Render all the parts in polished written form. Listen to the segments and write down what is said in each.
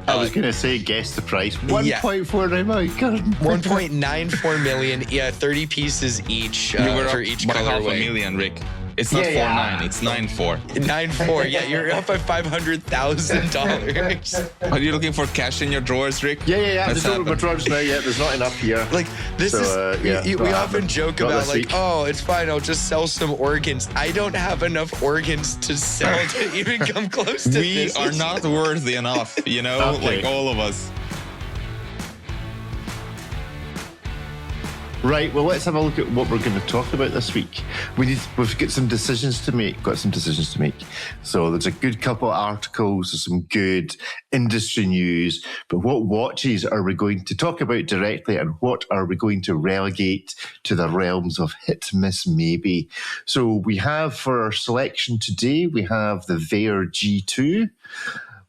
I was going to say, guess the price. 1.49 million. 1.94 million. Yeah, 30 pieces each for each colorway. $500,000, Rick. It's not 4.9. It's 9.4. 9.4. Yeah, you're up by $500,000. Are you looking for cash in your drawers, Rick? Yeah. There's no my drawers now yet. There's not enough here. Like this we often joke about like, oh, it's fine. I'll just sell some organs. I don't have enough organs to sell to even come close to this. We are not worthy enough, like all of us. Right, well, let's have a look at what we're going to talk about this week. We've got some decisions to make. So there's a good couple of articles, there's some good industry news, but what watches are we going to talk about directly, and what are we going to relegate to the realms of hit, miss, maybe? So we have for our selection today, we have the VAER G2.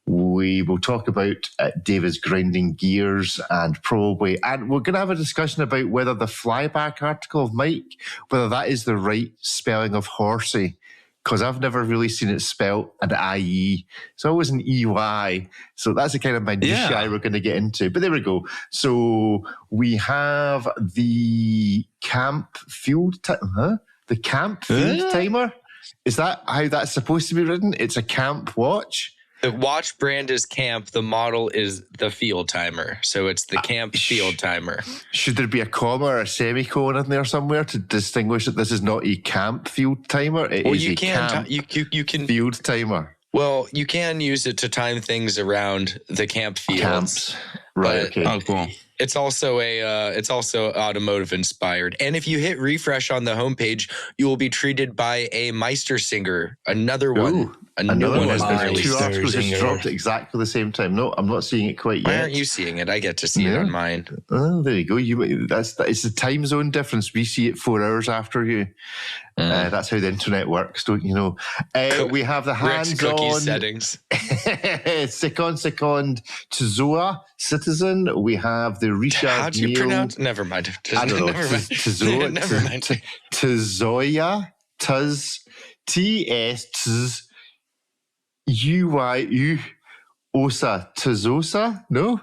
We will talk about David's grinding gears and we're going to have a discussion about whether the flyback article of Mike, whether that is the right spelling of horsey, because I've never really seen it spelled an IE. It's always an EY. So that's the kind of minutiae we're going to get into. But there we go. So we have the camp field timer. The camp field timer? Is that how that's supposed to be written? It's a camp watch? The watch brand is Camp. The model is the field timer. So it's the Camp field timer. Should there be a comma or a semicolon in there somewhere to distinguish that this is not a Camp field timer? It is a Camp field timer. Well, you can use it to time things around the camp fields. Camps. Right, okay. Oh, cool. It's also automotive inspired. And if you hit refresh on the homepage, you will be treated by a Meistersinger, another one. Another one. Has been Two released. articles just dropped at exactly the same time. No, I'm not seeing it quite yet. Why aren't you seeing it? I get to see it on mine. Oh, there you go. It's the time zone difference. We see it 4 hours after you. That's how the internet works, don't you know? We have the hands-on settings. Second Tzoa Citizen. We have the Richard Mille. How do you pronounce? Never mind. I don't know. Tzoa. Never mind. Tzoya. TSUYU Osa Tzosa? No?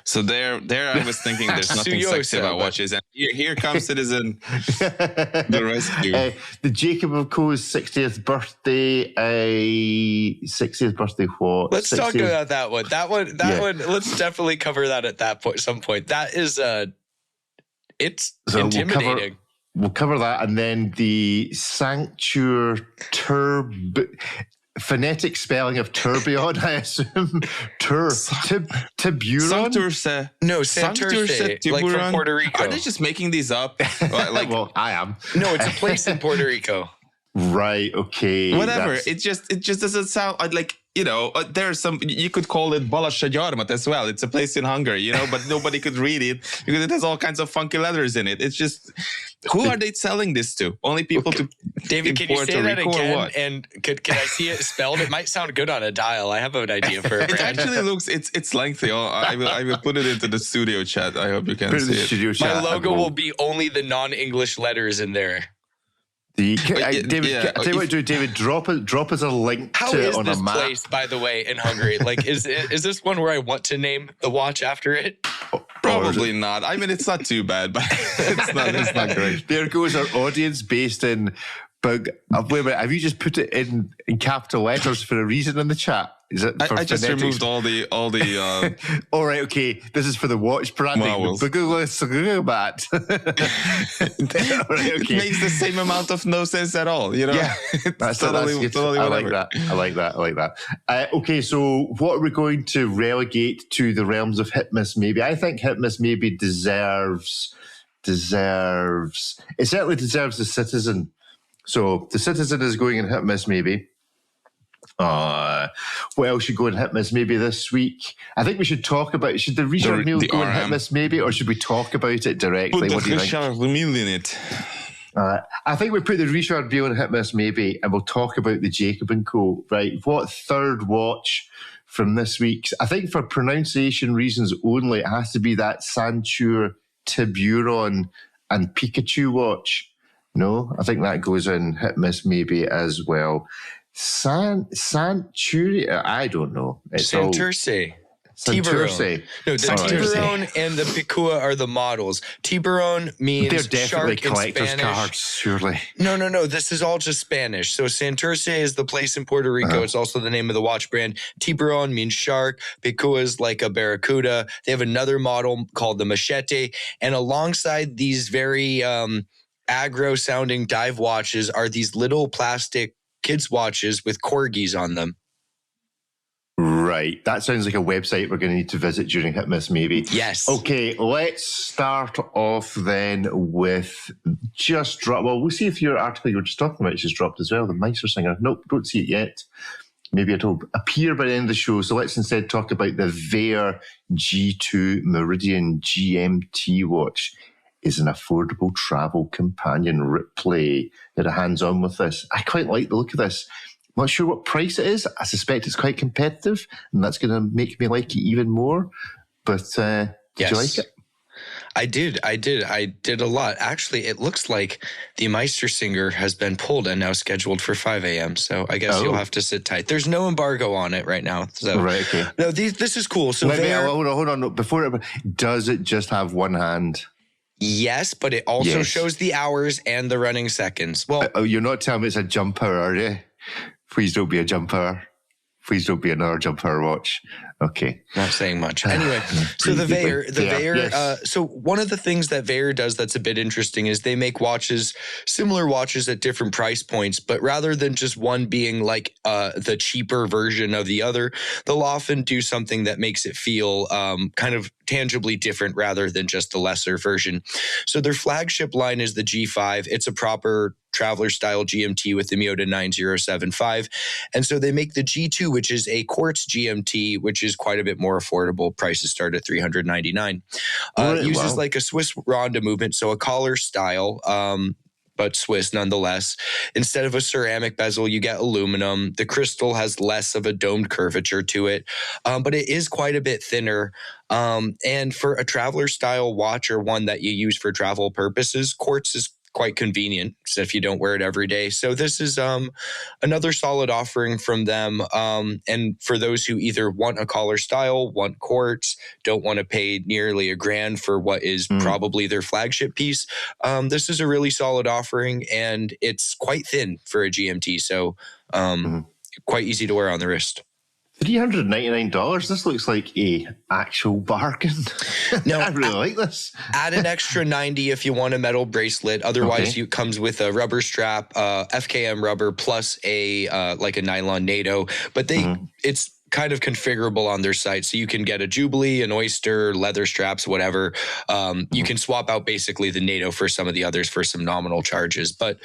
So there I was thinking there's nothing sexy about watches, and here comes Citizen the rescue. The Jacob of Co's 60th birthday. 60th birthday what? Let's talk about that one. That one. Let's definitely cover that at that point. Some point. That is it's intimidating. We'll cover that, and then the Sanctuary phonetic spelling of tourbillon, I assume. Tiburon? Santurce, like from Puerto Rico. Are they just making these up? Well, I am. No, it's a place in Puerto Rico. Right, okay. Whatever. It just doesn't sound like, there's some, you could call it Balassagyarmat as well. It's a place in Hungary, but nobody could read it because it has all kinds of funky letters in it. It's just, who are they selling this to? Only people to David, can you say that again? And can I see it spelled? It might sound good on a dial. I have an idea for it. It actually looks, it's lengthy. I will put it into the studio chat. I hope you can see it. My logo will be only the non-English letters in there. David, drop us a link How to is it on this a map. place, by the way, in Hungary? Like, is this one where I want to name the watch after it? Probably not. I mean, it's not too bad, but it's not great. There goes our audience based in. Wait a minute, have you just put it in capital letters for a reason in the chat? Is it? I just removed all the. All right, okay. This is for the watch branding. It makes the same amount of no sense at all. Yeah, that's totally I like that. Okay, so what are we going to relegate to the realms of hit miss? Maybe I think hit miss maybe deserves. It certainly deserves the Citizen. So the Citizen is going in hit miss maybe. What else should go in hit miss maybe this week? I think we should talk about, should the Richard Mille go in hit miss maybe, or should we talk about it directly? Put the Richard Mille in it. I think we put the Richard Mille in hit miss maybe, and we'll talk about the Jacob & Co. Right, what third watch from this week? I think for pronunciation reasons only, it has to be that Santur, Tiburon and Pikachu watch. No, I think that goes in hit miss maybe as well. Santuri, I don't know. Santurce. Santurce. No, the Tiburon and the Picua are the models. Tiburon means they're definitely shark in collector's Spanish. cards, surely. No. This is all just Spanish. So Santurce is the place in Puerto Rico. It's also the name of the watch brand. Tiburon means shark. Picua is like a barracuda. They have another model called the Machete. And alongside these very aggro-sounding dive watches are these little plastic kids' watches with corgis on them. Right. That sounds like a website we're going to need to visit during Hit Miss, maybe. Yes. Okay, let's start off then with just drop. Well, we'll see if your article you were just talking about just dropped as well, the Meister Singer. Nope, don't see it yet. Maybe it'll appear by the end of the show. So let's instead talk about the VAER G2 Meridian GMT watch. Is an affordable travel companion. Ripley had a hands-on with this. I quite like the look of this. Not sure what price it is. I suspect it's quite competitive, and that's going to make me like it even more. But did you like it? I did. I did a lot. Actually, it looks like the Meistersinger has been pulled and now scheduled for 5 a.m. So I guess you'll have to sit tight. There's no embargo on it right now. So. Right, okay. No, this is cool. So hold on. Before, does it just have one hand? Yes, but it also shows the hours and the running seconds. Well, you're not telling me it's a jump hour, are you? Please don't be a jump hour. Please don't be another jump hour watch. Okay. Not saying much. Anyway, so the VAER, so one of the things that VAER does that's a bit interesting is they make similar watches at different price points, but rather than just one being like the cheaper version of the other, they'll often do something that makes it feel kind of tangibly different rather than just the lesser version. So their flagship line is the G5. It's a proper traveler style GMT with the Miyota 9075. And so they make the G2, which is a quartz GMT, which is quite a bit more affordable. Prices start at $399. It uses like a Swiss Ronda movement, so a collar style, but Swiss nonetheless. Instead of a ceramic bezel, you get aluminum. The crystal has less of a domed curvature to it, but it is quite a bit thinner. And for a traveler style watch or one that you use for travel purposes, quartz is quite convenient if you don't wear it every day. So this is another solid offering from them. And for those who either want a collar style, want quartz, don't want to pay nearly $1,000 for what is probably their flagship piece, this is a really solid offering, and it's quite thin for a GMT. So quite easy to wear on the wrist. $399. This looks like a actual bargain. No, I really like this. Add an extra $90 if you want a metal bracelet. Otherwise, it comes with a rubber strap, FKM rubber, plus a like a nylon NATO. But it's kind of configurable on their site. So you can get a Jubilee, an Oyster, leather straps, whatever. You can swap out basically the NATO for some of the others for some nominal charges. But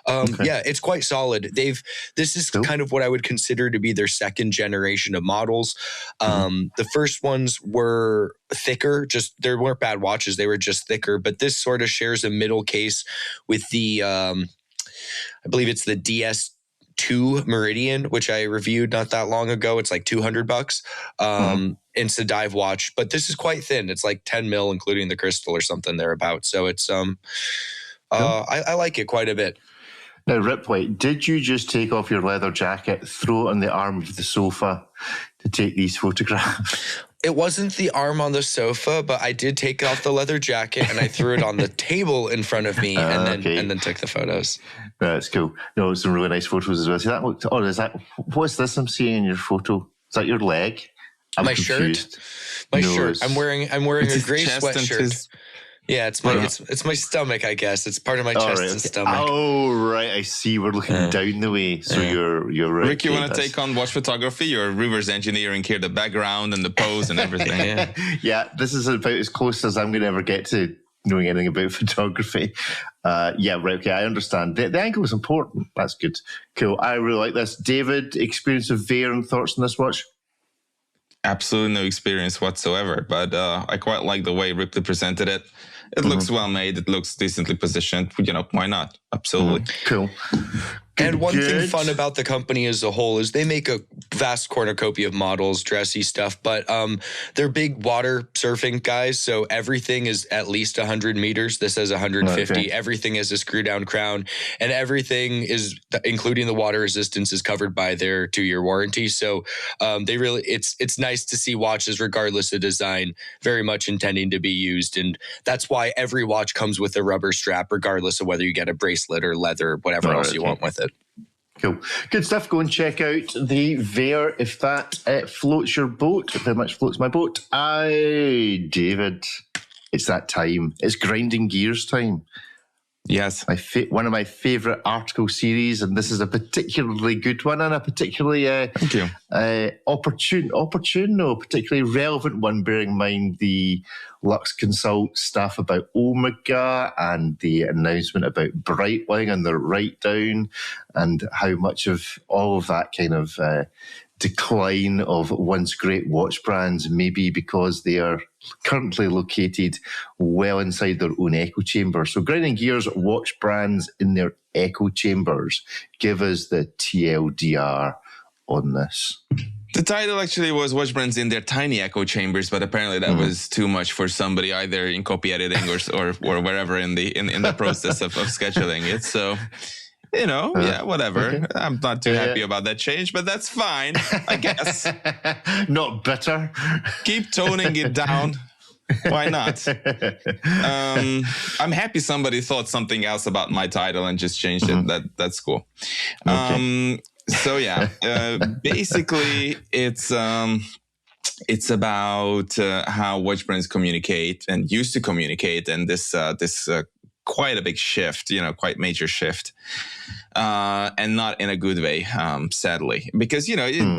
yeah, it's quite solid. This is kind of what I would consider to be their second generation of models. The first ones were thicker, they weren't bad watches. They were just thicker. But this sort of shares a middle case with the, I believe it's the DS2 Meridian, which I reviewed not that long ago. It's like $200. It's a dive watch, but this is quite thin. It's like 10 mil, including the crystal or something thereabout. So it's I like it quite a bit. Now, Ripley, did you just take off your leather jacket, throw it on the arm of the sofa to take these photographs? It wasn't the arm on the sofa, but I did take off the leather jacket and I threw it on the table in front of me and then took the photos. That's cool. No, some really nice photos as well. See, that looked, what's this I'm seeing in your photo? Is that your leg? My shirt. My shirt. I'm wearing a gray sweatshirt. Yeah, it's my stomach, I guess. It's part of my chest and stomach. Oh, right. I see. We're looking down the way. So you're right. Rick, you want to take on watch photography? You're reverse engineering here, the background and the pose and everything. Yeah, this is about as close as I'm going to ever get to knowing anything about photography. Yeah, right. Okay, I understand. The angle is important. That's good. Cool. I really like this. David, experience of VAER and thoughts on this watch? Absolutely no experience whatsoever, but I quite like the way Ripley presented it. It looks well made. It looks decently positioned. Why not? Absolutely. Cool. And one thing fun about the company as a whole is they make a vast cornucopia of models, dressy stuff, but they're big water surfing guys. So everything is at least 100 meters. This says 150. Okay. Everything is a screw down crown, and everything is, including the water resistance, is covered by their 2-year warranty. So they really, it's nice to see watches, regardless of design, very much intending to be used. And that's why every watch comes with a rubber strap, regardless of whether you get a bracelet or leather, whatever else you want with it. Cool. Good stuff. Go and check out the VAER if that floats your boat. It very much floats my boat. Aye, David, it's that time. It's grinding gears time. Yes. One of my favourite article series, and this is a particularly good one and a particularly particularly relevant one, bearing in mind the Lux Consult stuff about Omega and the announcement about Breitling and the write-down, and how much of all of that kind of decline of once great watch brands may be because they are currently located well inside their own echo chamber. So grinding gears, watch brands in their echo chambers. Give us the TLDR on this. The title actually was Watch Brands in Their Tiny Echo Chambers, but apparently that was too much for somebody either in copy editing or wherever in the process of scheduling it. So, whatever. Okay. I'm not too happy about that change, but that's fine, I guess. Not bitter. Keep toning it down. Why not? I'm happy somebody thought something else about my title and just changed it. That's cool. Okay. So basically it's about how watch brands communicate and used to communicate, and this quite a big shift, quite major shift, and not in a good way, sadly, because,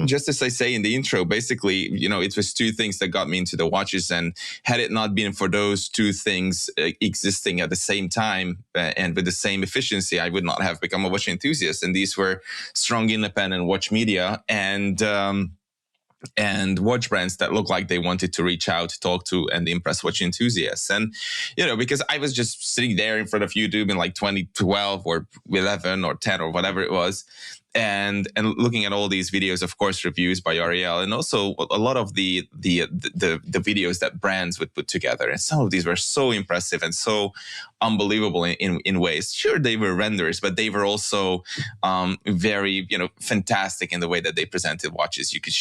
just as I say in the intro, basically, it was two things that got me into the watches, and had it not been for those two things existing at the same time and with the same efficiency, I would not have become a watch enthusiast. And these were strong, independent watch media and watch brands that looked like they wanted to reach out, talk to, and impress watch enthusiasts. And, because I was just sitting there in front of YouTube in like 2012 or 11 or 10 or whatever it was, and looking at all these videos, of course, reviews by Ariel, and also a lot of the videos that brands would put together. And some of these were so impressive and so unbelievable in ways. Sure, they were renders, but they were also very, fantastic in the way that they presented watches. You could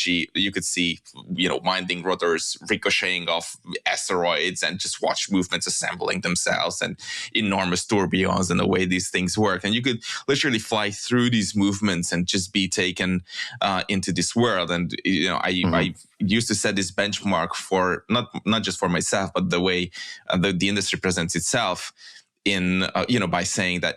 see, winding rotors ricocheting off asteroids and just watch movements assembling themselves, and enormous tourbillons and the way these things work. And you could literally fly through these movements and just be taken into this world. And I used to set this benchmark for not just for myself, but the way the industry presents itself in by saying that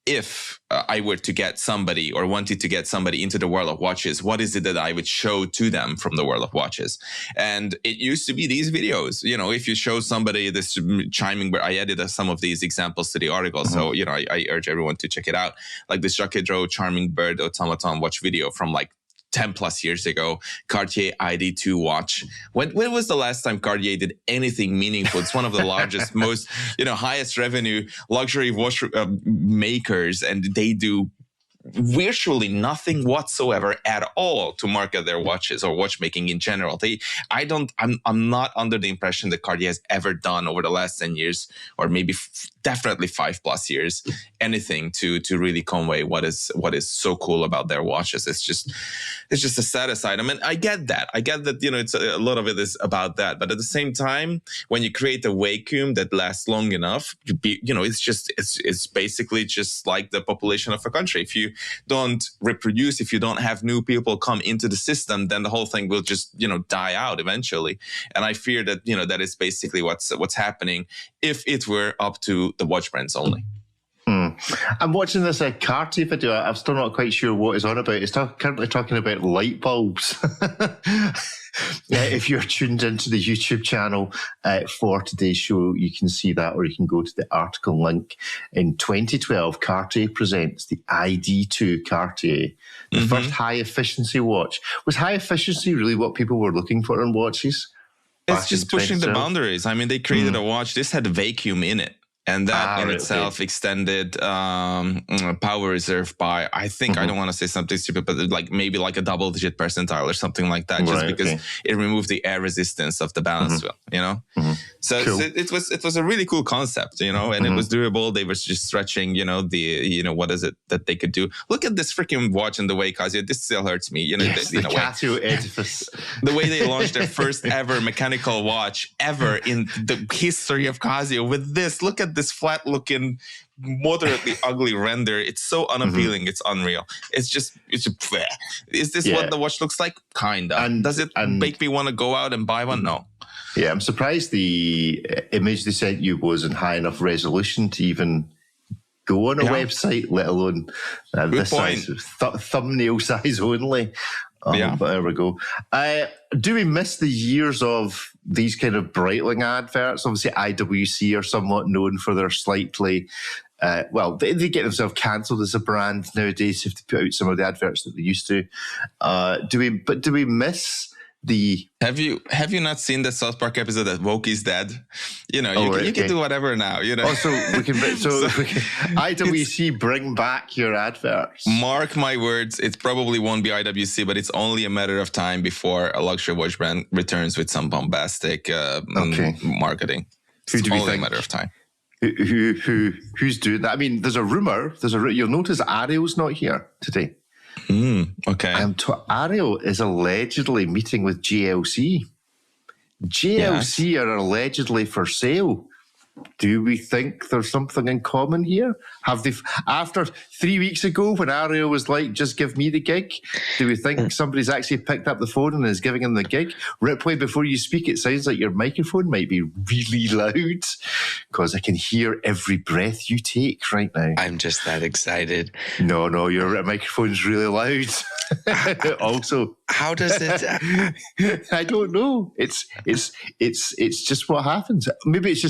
if I were to get somebody or wanted to get somebody into the world of watches, what is it that I would show to them from the world of watches? And it used to be these videos. If you show somebody this chiming bird, I added some of these examples to the article. So, I urge everyone to check it out. Like this Jacques Drault charming bird automaton watch video from like 10 plus years ago, Cartier ID2 watch. When was the last time Cartier did anything meaningful? It's one of the largest, most, highest revenue luxury watch makers, and they do virtually nothing whatsoever at all to market their watches or watchmaking in general. I'm not under the impression that Cartier has ever done over the last 10 years, or maybe definitely 5+ years, anything to really convey what is so cool about their watches. It's just a status item. And I get that, it's a lot of it is about that. But at the same time, when you create a vacuum that lasts long enough, it's basically just like the population of a country. If you don't reproduce, if you don't have new people come into the system, then the whole thing will just, die out eventually. And I fear that, that is basically what's happening if it were up to the watch brands only. I'm watching this Cartier video. I'm still not quite sure what it's on about. It's currently talking about light bulbs. If you're tuned into the YouTube channel for today's show, you can see that, or you can go to the article link. In 2012, Cartier presents the ID2 Cartier, the first high-efficiency watch. Was high efficiency really what people were looking for in watches? It's just pushing the boundaries. I mean, they created a watch. This had a vacuum in it. And that in itself extended power reserve by, I think, I don't want to say something stupid, but like maybe like a double-digit percentile or something like that, just because it removed the air resistance of the balance wheel, you know? So cool. it was a really cool concept, you know, and it was durable. They were just stretching, you know, what is it that they could do? Look at this freaking watch and the way Casio, this still hurts me, you know, the Casio edifice. The way they launched their first ever mechanical watch ever in the history of Casio with this. Look at this flat looking, moderately ugly render. It's so unappealing. It's unreal. Is this what the watch looks like? Kinda. And does it make me want to go out and buy one? No. Yeah, I'm surprised the image they sent you wasn't high enough resolution to even go on a website, let alone this size, thumbnail size only. But there we go. Do we miss the years of these kind of Breitling adverts? Obviously, IWC are somewhat known for their slightly, they get themselves cancelled as a brand nowadays if they put out some of the adverts that they used to. Do we miss the... Have you not seen the South Park episode that Woke is dead? You know, you can do whatever now, you know. Also, we can IWC bring back your adverts. Mark my words, it probably won't be IWC, but it's only a matter of time before a luxury watch brand returns with some bombastic marketing. Who do we only think? A matter of time. Who's doing that? I mean, there's a rumor. You'll notice Ariel's not here today. Okay. Ariel is allegedly meeting with GLC. GLC are allegedly for sale. Do we think there's something in common here? Have they, after 3 weeks ago when Ariel was like, just give me the gig, do we think somebody's actually picked up the phone and is giving him the gig? Ripley, before you speak, it sounds like your microphone might be really loud because I can hear every breath you take right now. I'm just that excited. No, your microphone's really loud. Also, how does it? I don't know. It's just what happens. Maybe it's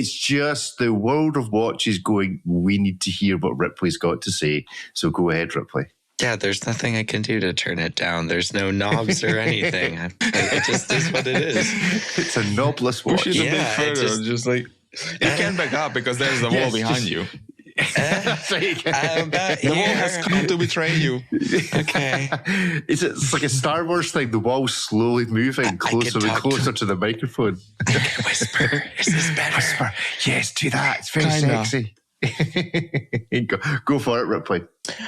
just the world of watches going, we need to hear what Ripley's got to say. So go ahead, Ripley. Yeah, there's nothing I can do to turn it down. There's no knobs or anything. It just is what it is. It's a knobless watch. Push it a bit further. Just like, you can't back up because there's the wall behind you. The wall has come to betray you. Okay. It's like a Star Wars thing. The wall's slowly moving closer and closer to the microphone. I can whisper. Is this better? Whisper. Yes, do that. It's very sexy. Go for it, Ripley.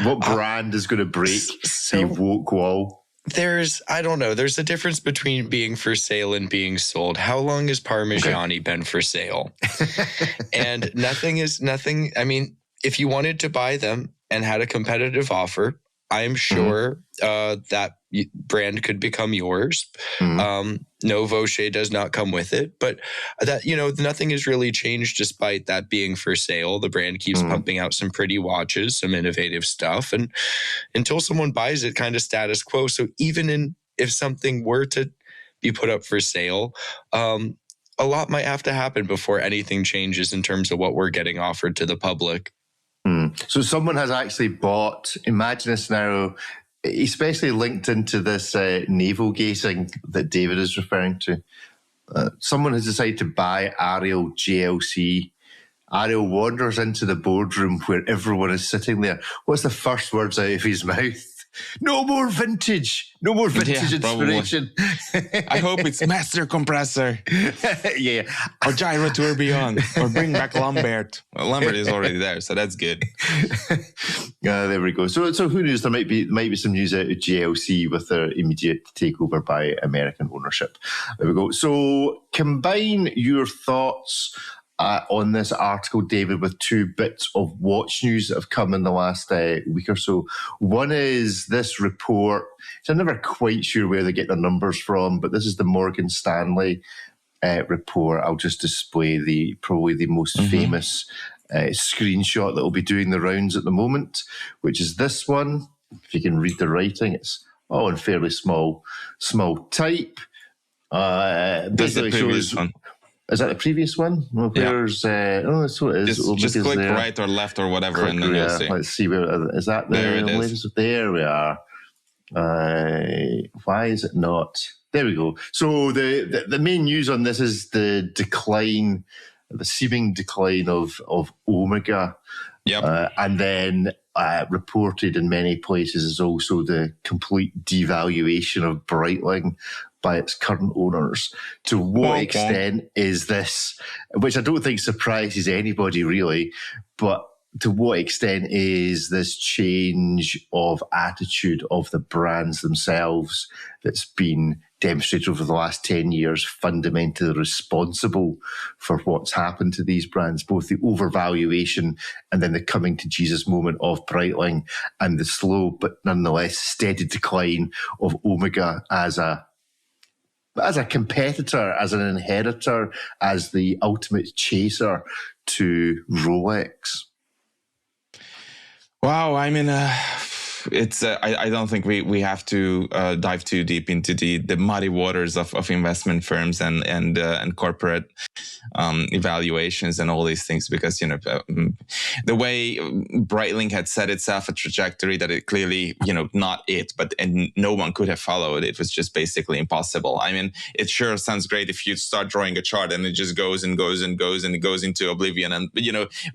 What brand is going to break the woke wall? I don't know. There's a difference between being for sale and being sold. How long has Parmigiani been for sale? And nothing. I mean, if you wanted to buy them and had a competitive offer, I'm sure that brand could become yours. No, Vaucher does not come with it, but that, nothing has really changed despite that being for sale. The brand keeps pumping out some pretty watches, some innovative stuff. And until someone buys it, kind of status quo. So even if something were to be put up for sale, a lot might have to happen before anything changes in terms of what we're getting offered to the public. So someone has actually bought, imagine a scenario, especially linked into this navel gazing that David is referring to. Someone has decided to buy Ariel GLC. Ariel wanders into the boardroom where everyone is sitting there. What's the first words out of his mouth? No more vintage. No more vintage inspiration. I hope it's master compressor. Yeah. Or gyro tourbillon. Or bring back Lambert. Well, Lambert is already there, so that's good. There we go. So who knows? There might be some news out of GLC with their immediate takeover by American ownership. There we go. So combine your thoughts on this article, David, with two bits of watch news that have come in the last week or so. One is this report. So I'm never quite sure where they get their numbers from, but this is the Morgan Stanley report. I'll just display probably the most famous screenshot that will be doing the rounds at the moment, which is this one. If you can read the writing, it's all in fairly small type. That's the previous one. Is that the previous one? Well, where's so it is. Just click right or left or whatever, and then you'll see. Let's see where is that. There we are. Why is it not? There we go. So the main news on this is the decline the seeming decline of Omega. Yep. And then reported in many places is also the complete devaluation of Breitling by its current owners. To what extent is this, which I don't think surprises anybody really, but to what extent is this change of attitude of the brands themselves that's been demonstrated over the last 10 years fundamentally responsible for what's happened to these brands, both the overvaluation and then the coming to Jesus moment of Breitling and the slow but nonetheless steady decline of Omega as a competitor, as an inheritor, as the ultimate chaser to Rolex? Wow, I mean, it's. I don't think we have to dive too deep into the muddy waters of investment firms and corporate evaluations and all these things, because the way Breitling had set itself a trajectory that it clearly not it, but and no one could have followed. It was just basically impossible. I mean, it sure sounds great if you start drawing a chart and it just goes and goes and goes and it goes into oblivion, and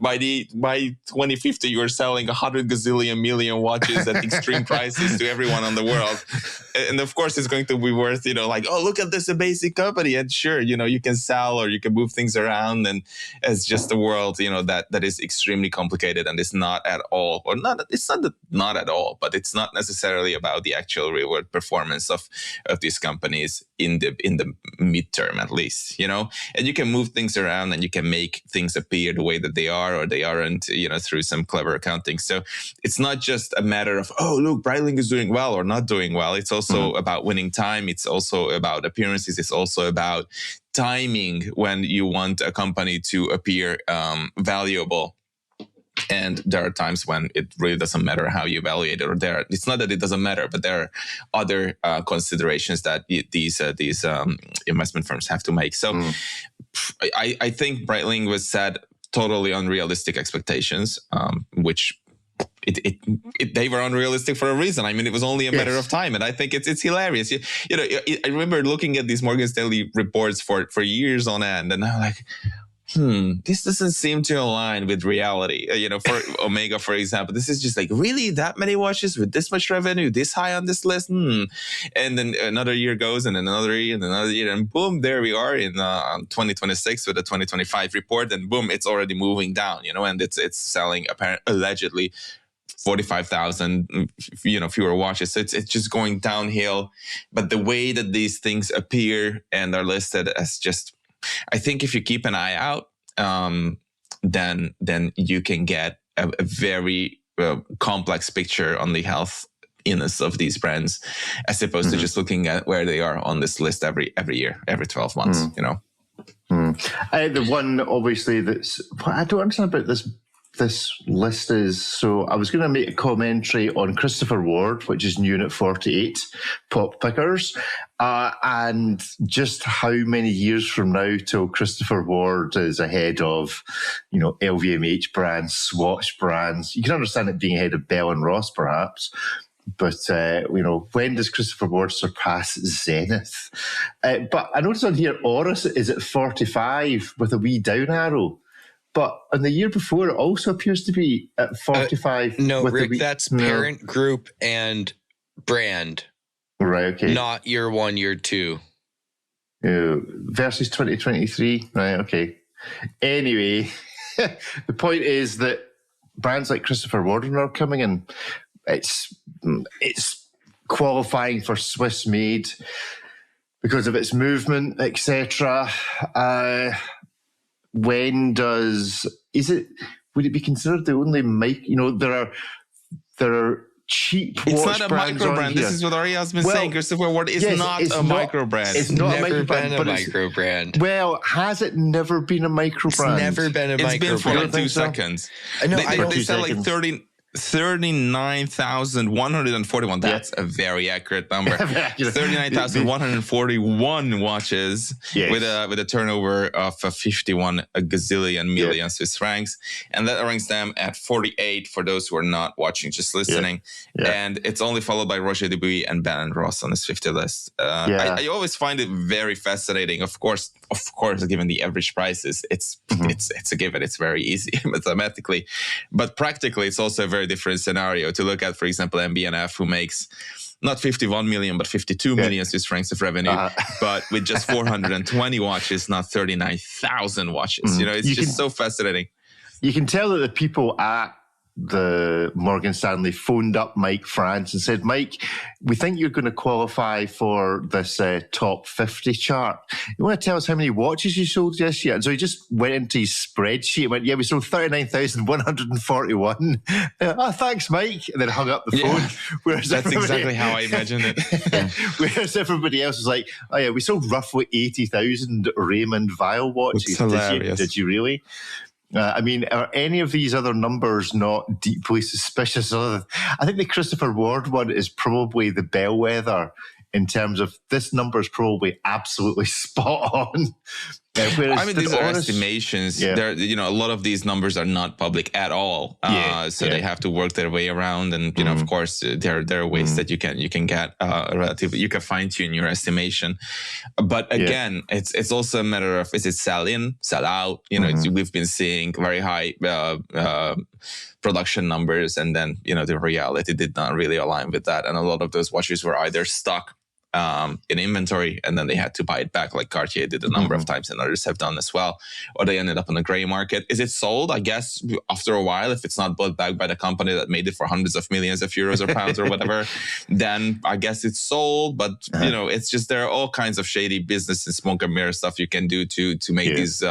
by 2050 you're selling 100 gazillion million watches at extreme prices to everyone on the world, and of course it's going to be worth oh, look at this, a basic company, and sure you can sell or you can move things around, and it's just a world that is extremely complicated, and it's not at all, or not, it's not at all, but it's not necessarily about the actual reward performance of these companies in the midterm, at least, and you can move things around and you can make things appear the way that they are or they aren't, through some clever accounting. So it's not just a matter of, oh, look, Breitling is doing well or not doing well. It's also about winning time. It's also about appearances. It's also about timing when you want a company to appear valuable. And there are times when it really doesn't matter how you evaluate it, or it's not that it doesn't matter, but there are other considerations that these investment firms have to make. So I think Breitling was set totally unrealistic expectations, which they were unrealistic for a reason. I mean, it was only a matter of time, and I think it's hilarious. I remember looking at these Morgan Stanley reports for years on end, and I'm like, this doesn't seem to align with reality. For Omega, for example, this is just like, really that many watches with this much revenue, this high on this list? And then another year goes, and another year, and another year, and boom, there we are in 2026 with a 2025 report, and boom, it's already moving down. And it's selling allegedly 45,000 fewer watches. So it's just going downhill. But the way that these things appear and are listed as just, I think if you keep an eye out, then you can get a very complex picture on the healthiness of these brands, as opposed to just looking at where they are on this list every year, every 12 months. The one obviously that's, I don't understand about this list is, so I was going to make a commentary on Christopher Ward, which is new at 48 pop pickers, and just how many years from now till Christopher Ward is ahead of, LVMH brands, Swatch brands. You can understand it being ahead of Bell and Ross, perhaps. But, when does Christopher Ward surpass Zenith? But I noticed on here, Oris is at 45 with a wee down arrow. But on the year before, it also appears to be at 45. No, Rick, that's parent group and brand. Right, okay. Not year one, year two. Versus 2023. Right, okay. Anyway, the point is that brands like Christopher Ward are coming in. It's qualifying for Swiss made because of its movement, etc. Would it be considered the only there are cheap watch brands. It's not a micro brand. This is what Ari has been saying. Christopher Ward is not a micro brand. It's not never a micro brand. Well, has it never been a micro brand? It's never been a micro brand. It's been for like 2 seconds. No, they sell like 30. 39,141. That's a very accurate number. 39,141 watches with a turnover of 51 gazillion million Swiss francs. And that ranks them at 48 for those who are not watching, just listening. And it's only followed by Roger Dubuis and Ben Ross on this 50 list. I always find it very fascinating. Of course, given the average prices, it's a given. It's very easy mathematically, but practically, it's also a very different scenario to look at. For example, MBNF, who makes not 51 million, but 52 million Swiss francs of revenue, but with just 420 watches, not 39,000 watches. It's just so fascinating. You can tell that the people at the Morgan Stanley phoned up Mike France and said, Mike, we think you're going to qualify for this top 50 chart. You want to tell us how many watches you sold this year? And so he just went into his spreadsheet and went, we sold 39,141. Thanks, Mike. And then hung up the phone. Whereas that's exactly how I imagined it. Whereas everybody else was like, we sold roughly 80,000 Raymond Weil watches. Did you really? Are any of these other numbers not deeply suspicious? I think the Christopher Ward one is probably the bellwether in terms of this number is probably absolutely spot on. These are estimations. A lot of these numbers are not public at all. They have to work their way around. And, of course, there are ways that you can get you can fine tune your estimation. But again, it's also a matter of, is it sell in, sell out? We've been seeing very high production numbers. And then, the reality did not really align with that. And a lot of those watches were either stuck in inventory, and then they had to buy it back, like Cartier did a number of times, and others have done as well, or they ended up on the gray market. Is it sold? I guess after a while, if it's not bought back by the company that made it for hundreds of millions of euros or pounds or whatever, then I guess it's sold. But it's just, there are all kinds of shady business and smoke and mirror stuff you can do to make these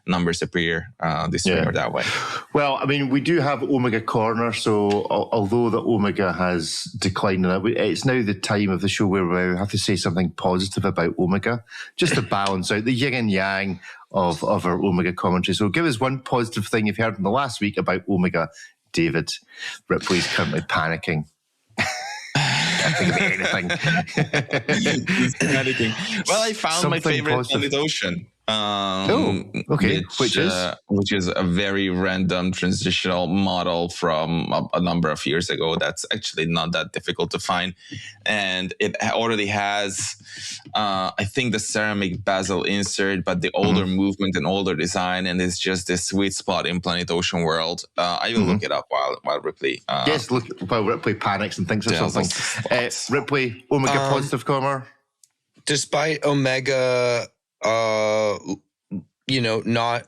numbers appear this way or that way. Well, we do have Omega Corner, so although the Omega has declined, it's now the time of the show where we have to say something positive about Omega, just to balance out the yin and yang of our Omega commentary. So give us one positive thing you've heard in the last week about Omega, David. Ripley's currently panicking. Can't think of anything. He's panicking. Well, I found something my favorite Solid Ocean. Which is a very random transitional model from a number of years ago. That's actually not that difficult to find, and it already has, I think, the ceramic bezel insert, but the older movement and older design, and it's just this sweet spot in Planet Ocean world. I will look it up while Ripley. Look while Ripley panics and thinks of something. Ripley, Omega positive comma. Despite Omega, not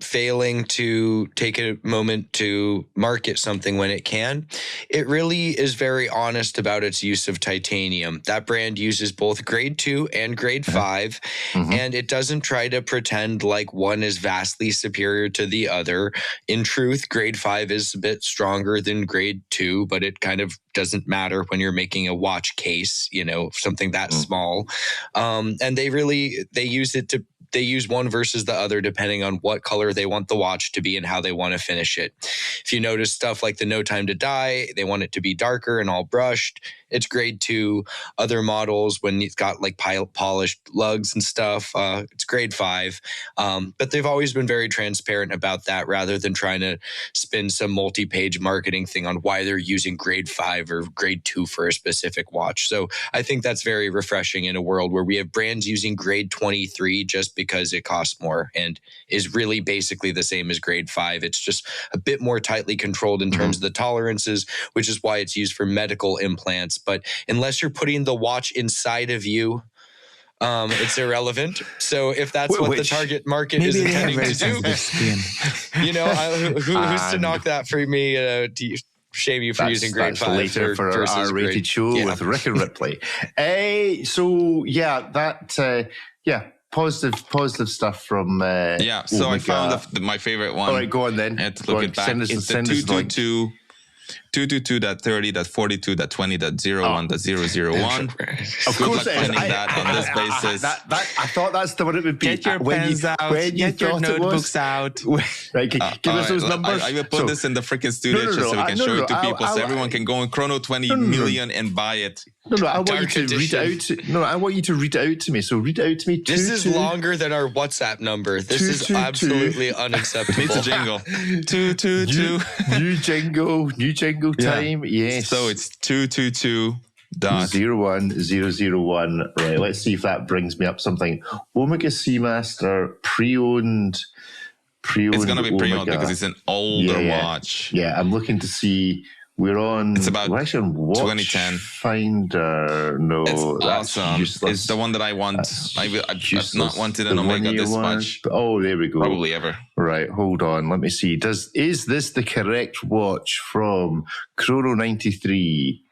failing to take a moment to market something when it can, it really is very honest about its use of titanium. That brand uses both grade 2 and grade 5, and it doesn't try to pretend like one is vastly superior to the other. In truth, grade 5 is a bit stronger than grade 2, but it kind of doesn't matter when you're making a watch case, something that small. And they use it to, they use one versus the other depending on what color they want the watch to be and how they want to finish it. If you notice stuff like the No Time to Die, they want it to be darker and all brushed. It's grade 2. Other models, when it's got like polished lugs and stuff, it's grade 5. But they've always been very transparent about that, rather than trying to spin some multi-page marketing thing on why they're using grade 5 or grade 2 for a specific watch. So I think that's very refreshing in a world where we have brands using grade 23 just because it costs more and is really basically the same as grade 5. It's just a bit more tightly controlled in terms of the tolerances, which is why it's used for medical implants. But unless you're putting the watch inside of you, it's irrelevant. So if that's what the target market is intending to do, who's to knock that for me? Shame you for using grade 5 later for our R-rated show with Rick and Ripley. Positive stuff from so Omega. I found my favorite one. All right, go on then. I had to look it back. It's the 222 222.30.42.20.01.001. Of course, finding that on this basis. I thought that's the one it would be. Get your pens out. Get your notebooks out. Right, give us those numbers. I will put this in the freaking studio so we can show it to people, so everyone can go on Chrono 20 million and buy it. I want you to read it out. I want you to read it out to me. So read it out to me. This is longer than our WhatsApp number. This is absolutely unacceptable. Needs a jingle. 222. New jingle time. Yes. So it's 222.01001. Right. Let's see if that brings me up something. Omega Seamaster pre-owned. It's gonna be pre-owned because it's an older watch. Yeah, I'm looking to see. We're on. It's about watch 2010 Finder. No, it's that's awesome. useless. It's the one that I want. I've not wanted an Omega this much. Oh, there we go. Probably ever. Right, hold on. Let me see. Is this the correct watch from Chrono 93?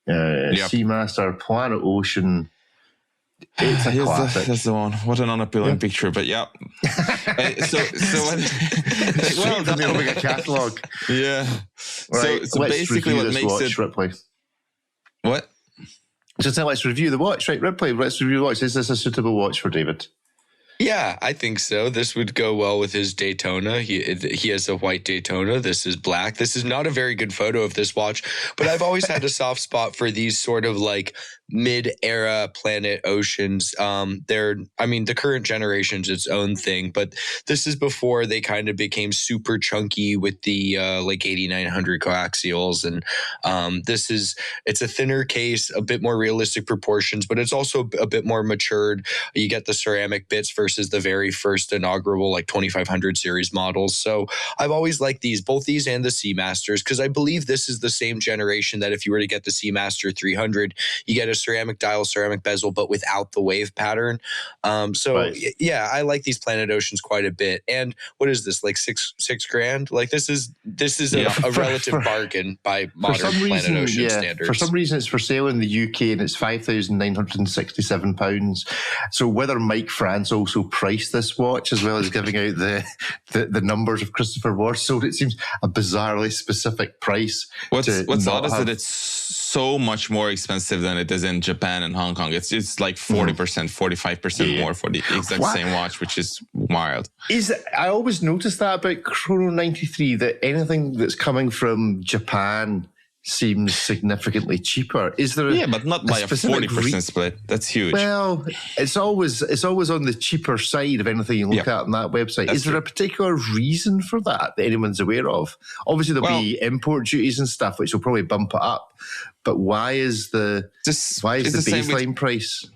Seamaster Planet Ocean. It's a classic. That's the one. What an unappealing picture, but yeah. So when, well done, the Omega catalog. Yeah. Right, so basically, what makes watch, it Ripley. What? Just let's review the watch, right, Ripley? Let's review the watch. Is this a suitable watch for David? Yeah, I think so. This would go well with his Daytona. He has a white Daytona. This is black. This is not a very good photo of this watch, but I've always had a soft spot for these sort of like mid-era Planet Oceans. The current generation's its own thing, but this is before they kind of became super chunky with the like 8900 coaxials, and it's a thinner case, a bit more realistic proportions, but it's also a bit more matured. You get the ceramic bits versus the very first inaugural like 2500 series models. So I've always liked these, both these and the Seamasters, because I believe this is the same generation that if you were to get the Seamaster 300, you get a ceramic dial, ceramic bezel, but without the wave pattern. Yeah, I like these Planet Oceans quite a bit. And what is this, like $6,000? Like this is a relative bargain by modern Planet Ocean standards. For some reason, it's for sale in the UK and it's £5,967. So whether Mike France also priced this watch as well as giving out the numbers of Christopher Ward sold, it seems a bizarrely specific price. What's odd is that it's so much more expensive than it is in Japan and Hong Kong. It's like 40%, 45% more for the exact same watch, which is wild. I always notice that about Chrono 93, that anything that's coming from Japan seems significantly cheaper. Is there but not by a 40% split. That's huge. Well, it's always on the cheaper side of anything you look at on that website. Is there a particular reason for that anyone's aware of? Obviously, there'll be import duties and stuff, which will probably bump it up. But why is the baseline price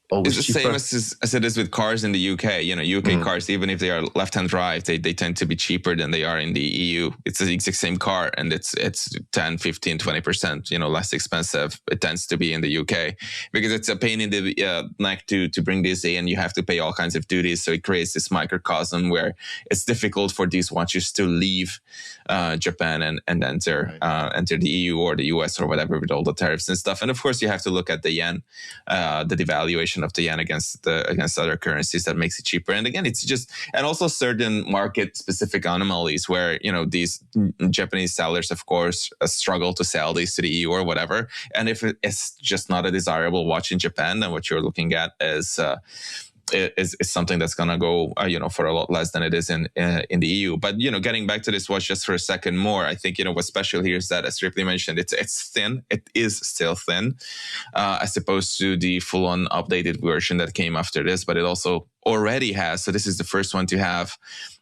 always cheaper? It's the same as it is with cars in the UK. UK cars, even if they are left-hand drive, they tend to be cheaper than they are in the EU. It's the exact same car, and it's 10, 15, 20%, less expensive. It tends to be in the UK because it's a pain in the neck to bring this in. You have to pay all kinds of duties, so it creates this microcosm where it's difficult for these watches to leave Japan and enter the EU or the US or whatever with all the tariffs and stuff. And of course, you have to look at the yen, the devaluation of the yen against other currencies that makes it cheaper. And again, it's just, and also certain market specific anomalies where these Japanese sellers, of course, struggle to sell these to the EU or whatever. And if it's just not a desirable watch in Japan, then what you're looking at is something that's gonna go for a lot less than it is in the EU. But getting back to this watch just for a second more, I think what's special here is that, as Ripley mentioned, it's thin. It is still thin, as opposed to the full-on updated version that came after this. But it also already has. So this is the first one to have,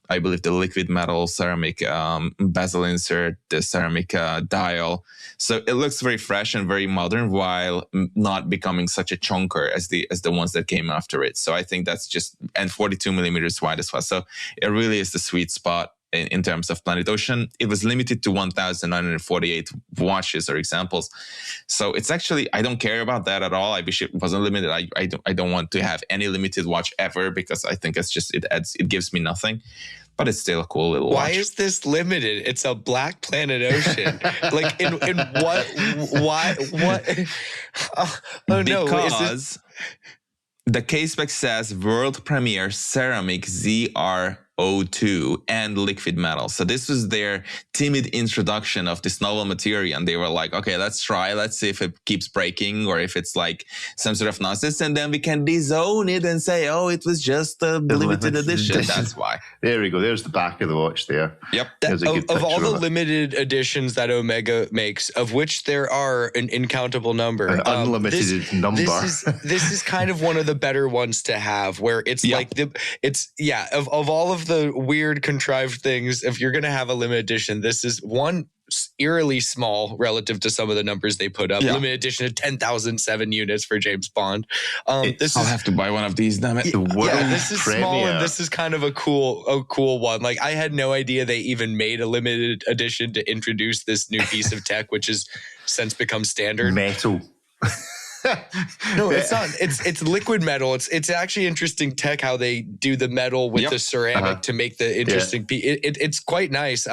I believe, the liquid metal ceramic bezel insert, the ceramic dial. So it looks very fresh and very modern while not becoming such a chunker as the ones that came after it. So I think that's just, and 42 millimeters wide as well. So it really is the sweet spot in terms of Planet Ocean. It was limited to 1,948 watches or examples. So it's actually, I don't care about that at all. I wish it wasn't limited. I don't want to have any limited watch ever because I think it's just, it gives me nothing. But it's still a cool little watch. Why is this limited? It's a black Planet Ocean. Like in what? Why? What? Because the case spec says world premiere ceramic ZR O2 and liquid metal. So this was their timid introduction of this novel material. And they were like, okay, let's try. Let's see if it keeps breaking or if it's like some sort of nonsense. And then we can disown it and say, oh, it was just a limited edition. That's why. There we go. There's the back of the watch there. Yep. Of all the limited editions that Omega makes, of which there are an incountable number. An unlimited number. This is kind of one of the better ones to have, where it's of all of the weird contrived things, if you're going to have a limited edition, this is one eerily small relative to some of the numbers they put up. Limited edition of 10,007 units for James Bond. I'll have to buy one of these, damn it. This is small, and this is kind of a cool one. Like, I had no idea they even made a limited edition to introduce this new piece of tech, which has since become standard. Metal. No, it's not. It's liquid metal. It's actually interesting tech how they do the metal with the ceramic to make the interesting piece. It's quite nice.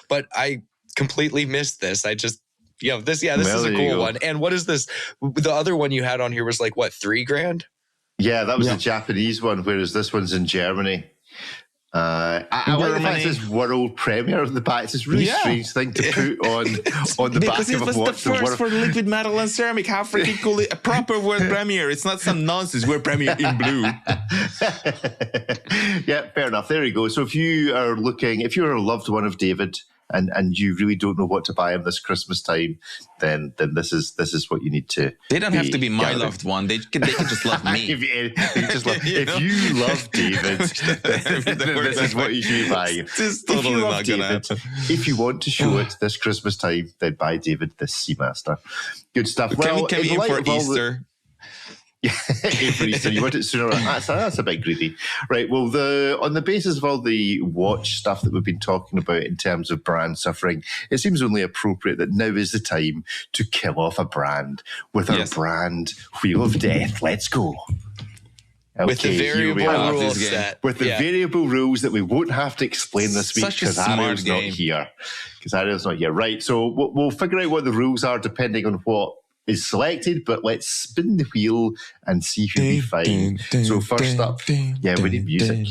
But I completely missed this. I just this is a cool one. And what is this? The other one you had on here was like what, $3,000? Yeah, that was the Japanese one, whereas this one's in Germany. I like the fact it says world premiere on the back. It's this really strange thing to put on the back of a watch. Because it was the first for liquid metal and ceramic. How freaking cool! A proper world premiere. It's not some nonsense. World premiere in blue. Yeah, fair enough. There you go. So if you are a loved one of David, and you really don't know what to buy him this Christmas time, then this is what you need to. They don't have to be my loved one. They can just love me. if you love David, then this is what you should be buying. It's totally not going to happen. If you want to show it this Christmas time, then buy David this Seamaster. Good stuff. Can we aim for Easter? Yeah, for Easter. You want it sooner? That's a bit greedy, right? Well, on the basis of all the watch stuff that we've been talking about in terms of brand suffering, it seems only appropriate that now is the time to kill off a brand with our brand Wheel of Death. Let's go. Okay, with the variable rules set. With the variable rules that we won't have to explain this week because Ariel's not here. Right, so we'll figure out what the rules are depending on what is selected, but let's spin the wheel and see who we find. So first up, we need music.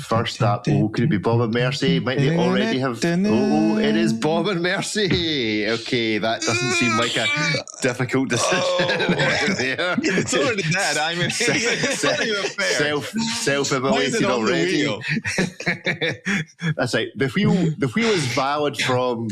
First up, could it be Bob and Mercy? Might they already have? It is Bob and Mercy. Okay, that doesn't seem like a difficult decision. It's already dead. I mean, it's not even fair. Self-immolated already. That's right. The wheel is valid from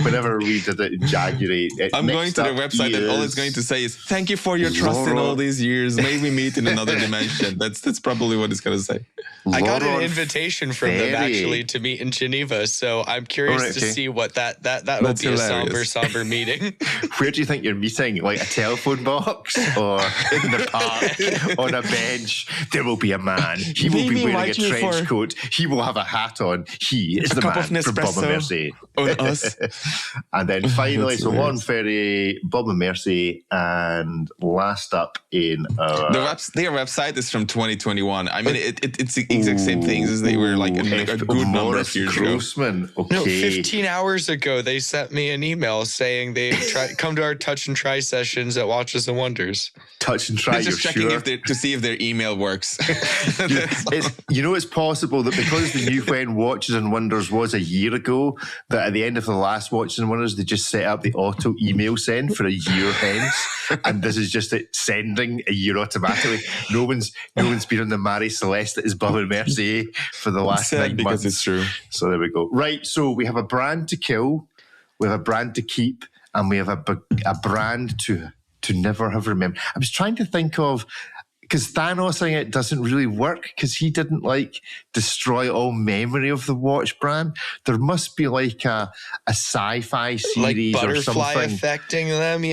whenever we did it in January. I'm going to their website and all it's going to say is, thank you for your trust in all these years. May we meet in another dimension. That's probably what it's going to say. I got an invitation from them actually to meet in Geneva. So I'm curious to see what that will be hilarious. a somber meeting. Where do you think you're meeting? Like a telephone box or in the park on a bench? There will be a man. He will be wearing a trench coat. He will have a hat on. He is the man from Bob and Mercy. On us. And then finally, so one very Bob and Mercy, and last up in their website is from 2021. I mean, it's the exact same things as they were like a good number of years ago. Okay. No, 15 hours ago, they sent me an email saying they come to our touch and try sessions at Watches and Wonders. Touch and try. They're just checking to see if their email works. It's possible that because the new when Watches and Wonders was a year ago, that at the end of the last Watches and Wonders, they just set up the auto email send for a year hence, and this is just it sending a year automatically. No one's been on the Mary Celeste that is Bob and Mercy for the last 9 months. Because it's true. So there we go. Right, so we have a brand to kill, we have a brand to keep, and we have a brand to never have remembered. I was trying to think of, because Thanos saying it doesn't really work because he didn't destroy all memory of the watch brand. There must be like a sci-fi series like or something. Butterfly affecting them,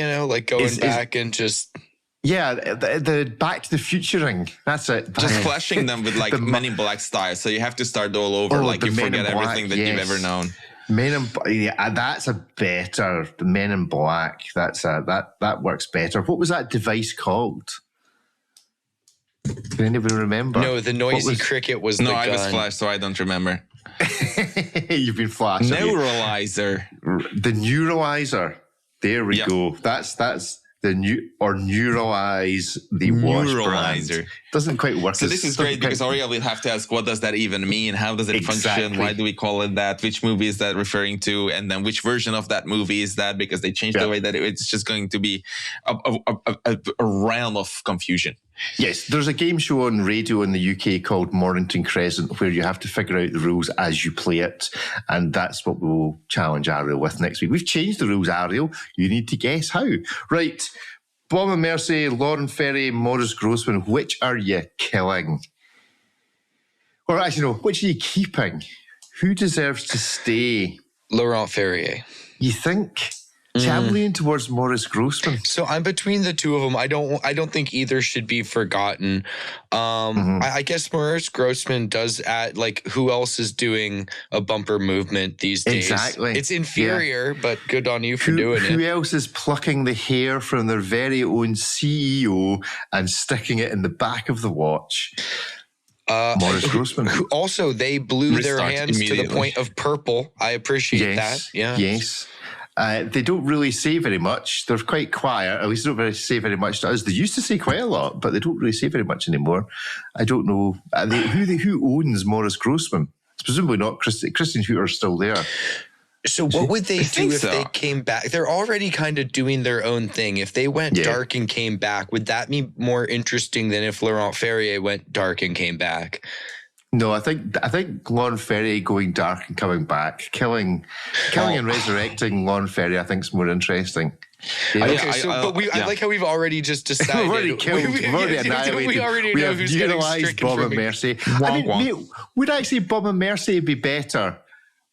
going back and just... Yeah, the Back to the Futuring. That's it. Just flashing them with Men in Black style. So you have to start all over. You forget everything that you've ever known. That's a better. The Men in Black. That works better. What was that device called? Can anybody remember? No, the noisy cricket was the gun. I was flashed, so I don't remember. You've been flashed. Neuralizer. The neuralizer. There we go. That's neuralize the wash brand. Doesn't quite work. So this is great because Ariel will have to ask, what does that even mean? How does it function? Why do we call it that? Which movie is that referring to? And then which version of that movie is that? Because they changed the way that it's just going to be a realm of confusion. Yes, there's a game show on radio in the UK called Mornington Crescent where you have to figure out the rules as you play it. And that's what we'll challenge Ariel with next week. We've changed the rules, Ariel. You need to guess how. Right. Bob and Mercy, Lauren Ferry, Morris Grossman, which are you killing? Or actually, no, which are you keeping? Who deserves to stay? Laurent Ferrier. You think? I'm leaning towards Morris Grossman. So I'm between the two of them. I don't think either should be forgotten. I guess Morris Grossman does add, like, who else is doing a bumper movement these days? Exactly. It's inferior, but good on you for doing it. Who else is plucking the hair from their very own CEO and sticking it in the back of the watch? Morris Grossman. Also, they blew their hands to the point of purple. I appreciate that. Yeah. Yes. They don't really say very much. They're quite quiet. At least they don't really say very much to us. They used to say quite a lot, but they don't really say very much anymore. I don't know. Who owns Morris Grossman? It's presumably not Christian Hooter's still there. So what would they do if they came back? They're already kind of doing their own thing. If they went dark and came back, would that be more interesting than if Laurent Ferrier went dark and came back? No, I think Lauren Ferrier going dark and coming back, killing and resurrecting Lauren Ferrier, I think is more interesting. Yeah. Okay, I like how we've already just decided. We've already killed. We've already annihilated. We already know who's getting stricken Bob and Mercy. Would actually Bob and Mercy be better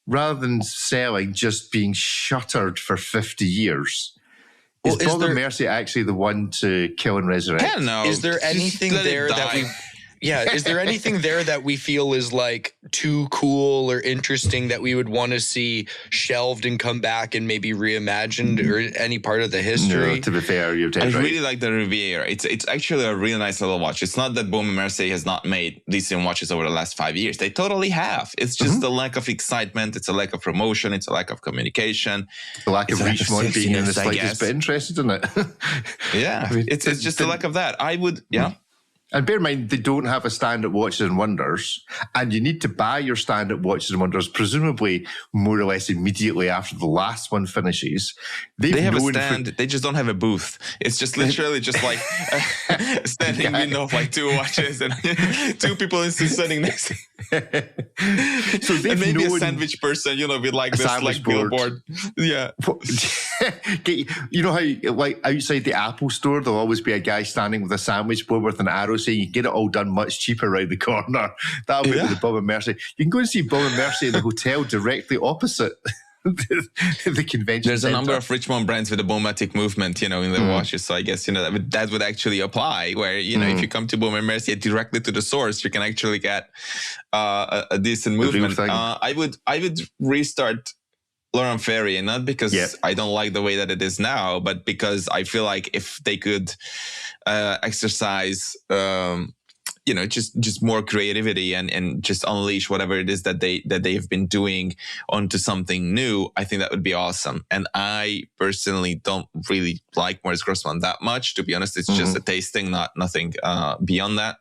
rather than selling, just being shuttered for 50 years? Is Bob and Mercy actually the one to kill and resurrect? Hell no. Is there anything there that we... Yeah, is there anything there that we feel is like too cool or interesting that we would want to see shelved and come back and maybe reimagined, or any part of the history? No, to be fair, you're dead I right. really like the VAER. It's actually a really nice little watch. It's not that Baume & Mercier has not made decent watches over the last 5 years. They totally have. It's just a lack of excitement. It's a lack of promotion. It's a lack of communication. The lack of Richmond being in the slightest bit interested in it. Yeah, I mean, it's just a lack of that. I would, And bear in mind, they don't have a stand at Watches and Wonders, and you need to buy your stand at Watches and Wonders, presumably more or less immediately after the last one finishes. They have a stand, they just don't have a booth. It's just literally just like a standing window of like two watches and two people sitting next to So and maybe a sandwich person, with like this like billboard. Yeah. You know how like outside the Apple store, there'll always be a guy standing with a sandwich board with an arrow saying you can get it all done much cheaper around the corner. That'll be the Bob and Mercy. You can go and see Bob and Mercy in the hotel directly opposite the convention There's center. A number of Richmond brands with a Baumatic movement, in their watches. So I guess, that would actually apply where, if you come to Baume & Mercier directly to the source, you can actually get a decent movement. I would restart Laurent Ferrier, not because I don't like the way that it is now, but because I feel like if they could exercise, just more creativity and just unleash whatever it is that they have been doing onto something new, I think that would be awesome. And I personally don't really like Morris Grossman that much, to be honest. It's just a taste thing, nothing beyond that.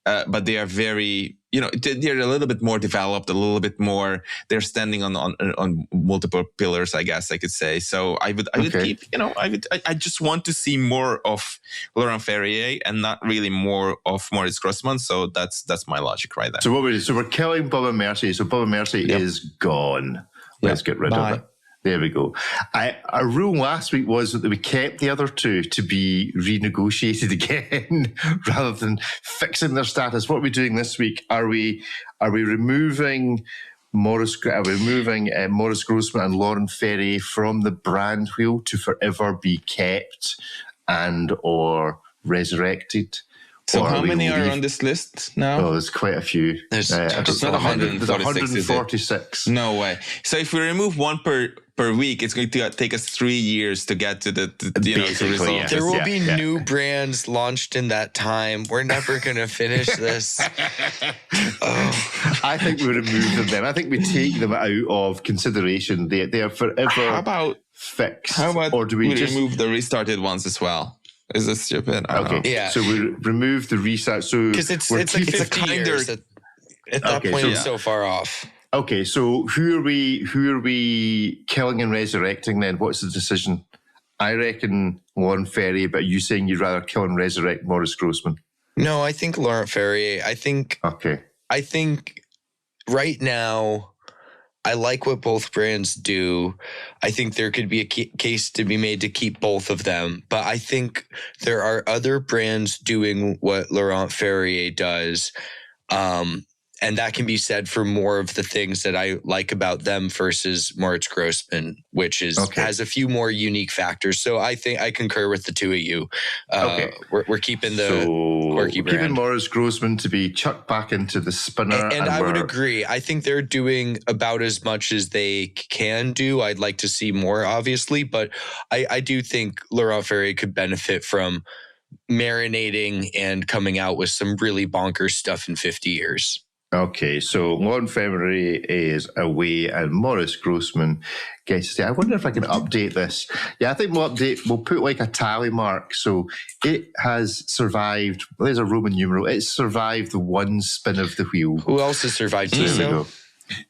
But they are very, they're a little bit more developed, a little bit more. They're standing on multiple pillars, I guess I could say. So I would keep, I just want to see more of Laurent Ferrier and not really more of Morris Grossman. So that's my logic right there. So we're killing Bob and Mercy. So Bob and Mercy is gone. Let's get rid of it. There we go. Our rule last week was that we kept the other two to be renegotiated again rather than fixing their status. What are we doing this week? Are we removing Morris Grossman and Lauren Ferrier from the brand wheel to forever be kept and or resurrected? So how many are on this list now? Oh, there's quite a few. It's not 146. No way. So if we remove one per week, it's going to take us 3 years to get to the result. Yes. There will be new brands launched in that time. We're never going to finish this. I think we remove them then. I think we take them out of consideration. They are forever. How about fixed? How about or do we just remove the restarted ones as well? Is this stupid? Okay. Yeah. So we remove the restart. So because it's like 50 years at that point. It's so far off. Okay. So who are we killing and resurrecting then? What's the decision? I reckon Laurent Ferrier, but you saying you'd rather kill and resurrect Maurice Grossman? No, I think Laurent Ferrier. I think right now, I like what both brands do. I think there could be a case to be made to keep both of them. But I think there are other brands doing what Laurent Ferrier does. And that can be said for more of the things that I like about them versus Moritz Grossman, which has a few more unique factors. So I think I concur with the two of you. We're keeping the quirky brand. Keeping Moritz Grossman to be chucked back into the spinner. And I would agree. I think they're doing about as much as they can do. I'd like to see more, obviously, but I do think Laurent Ferrier could benefit from marinating and coming out with some really bonkers stuff in 50 years. Okay, so Laurent Ferrier is away and Maurice Grossman gets to stay. I wonder if I can update this. Yeah, I think we'll put like a tally mark. So it has survived, there's a Roman numeral, it's survived the one spin of the wheel. Who else has survived Tissot?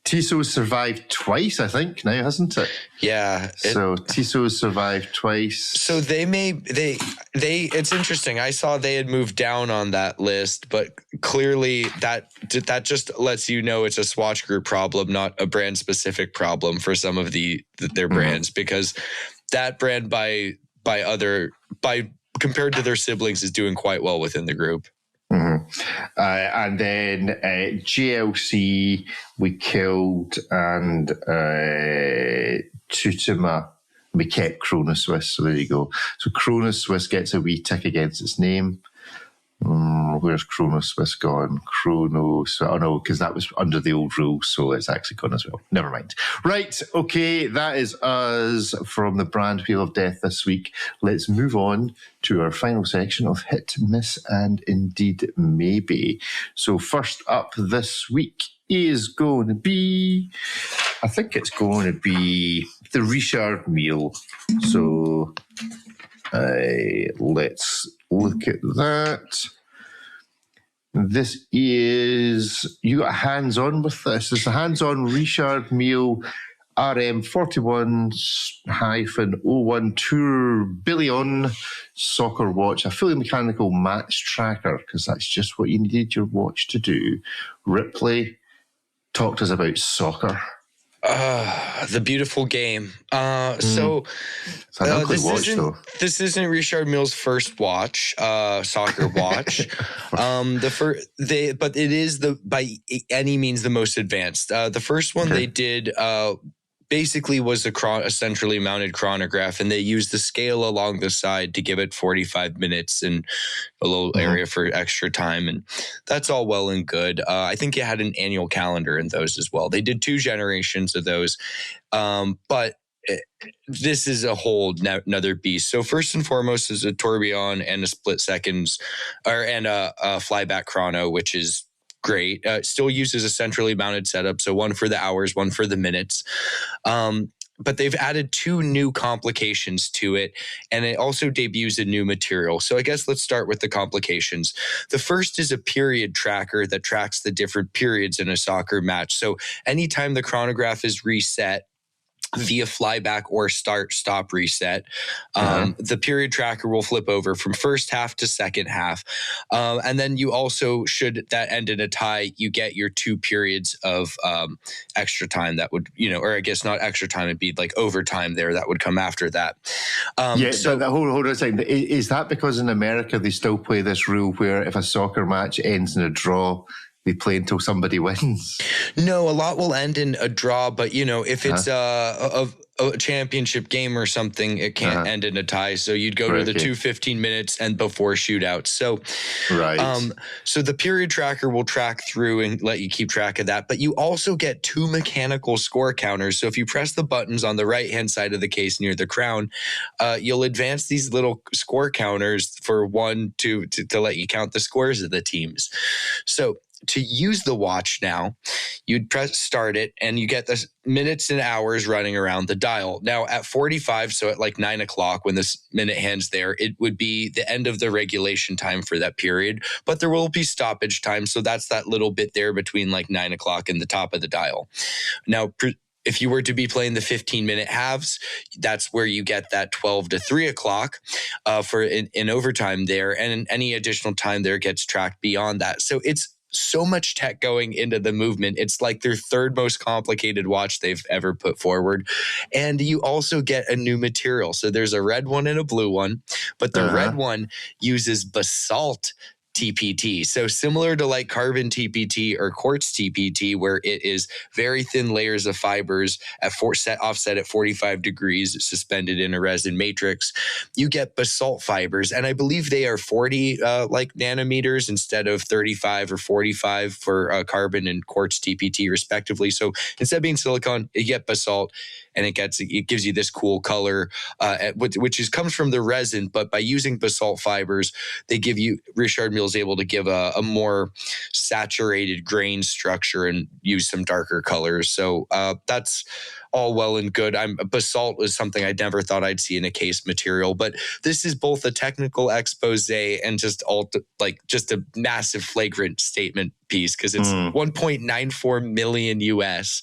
Tissot's survived twice, I think, now, hasn't it? Yeah. So Tissot's survived twice. So it's interesting. I saw they had moved down on that list, but clearly that just lets you know it's a Swatch Group problem, not a brand specific problem for some of their brands, because that brand compared to their siblings is doing quite well within the group. Mm-hmm. And then GLC we killed, and Tutuma we kept Chrono Swiss. So there you go. So Chrono Swiss gets a wee tick against its name. Where's Chrono Swiss gone? Because that was under the old rules, so it's actually gone as well. Never mind. Right, okay, that is us from the brand Wheel of Death this week. Let's move on to our final section of Hit, Miss, and Indeed Maybe. So first up this week is going to be, I think it's going to be the Richard Mille. So let's look at that. This is, you got hands-on with this. This is a hands-on Richard Mille RM41-01 Tourbillon soccer watch, a fully mechanical match tracker, because that's just what you needed your watch to do. Ripley, talk to us about soccer. The beautiful game. So this isn't Richard Mille's first watch, soccer watch. But it is by any means the most advanced. The first one they did basically was a centrally mounted chronograph, and they used the scale along the side to give it 45 minutes and a little area for extra time. And that's all well and good. I think it had an annual calendar in those as well. They did 2 generations of those. But this is a whole another beast. So first and foremost is a tourbillon and a split seconds, and a flyback chrono, which is great. Still uses a centrally mounted setup, so one for the hours, one for the minutes. But they've added 2 new complications to it, and it also debuts a new material. So I guess let's start with the complications. The first is a period tracker that tracks the different periods in a soccer match. So anytime the chronograph is reset via flyback or stop reset, the period tracker will flip over from first half to second half. And then you also, should that end in a tie, you get your 2 periods of extra time that would, or I guess not extra time, it'd be like overtime there that would come after that. Hold on a second. Is that because in America they still play this rule where if a soccer match ends in a draw, they play until somebody wins? No, a lot will end in a draw, but if it's a championship game or something, it can't end in a tie. So you'd go to the 2 15 minutes and before shootouts. So, so the period tracker will track through and let you keep track of that. But you also get 2 mechanical score counters. So if you press the buttons on the right-hand side of the case near the crown, you'll advance these little score counters for one to let you count the scores of the teams. So to use the watch now, you'd press start it and you get the minutes and hours running around the dial. Now at 45, so at like 9 o'clock when this minute hand's there, it would be the end of the regulation time for that period, but there will be stoppage time. So that's that little bit there between like 9 o'clock and the top of the dial. Now, if you were to be playing the 15-minute halves, that's where you get that 12 to 3 o'clock for in overtime there. And any additional time there gets tracked beyond that. So it's so much tech going into the movement. It's like their third most complicated watch they've ever put forward. And you also get a new material. So there's a red one and a blue one, but the red one uses basalt TPT. So similar to like carbon TPT or quartz TPT, where it is very thin layers of fibers at offset at 45 degrees, suspended in a resin matrix, you get basalt fibers. And I believe they are 40 like nanometers instead of 35 or 45 for carbon and quartz TPT respectively. So instead of being silicon, you get basalt. And it gives you this cool color, which comes from the resin. But by using basalt fibers, they give you, Richard Mille is able to give a more saturated grain structure and use some darker colors. So that's all well and good. Basalt was something I never thought I'd see in a case material, but this is both a technical expose and just a massive flagrant statement piece because it's 1.94 million US.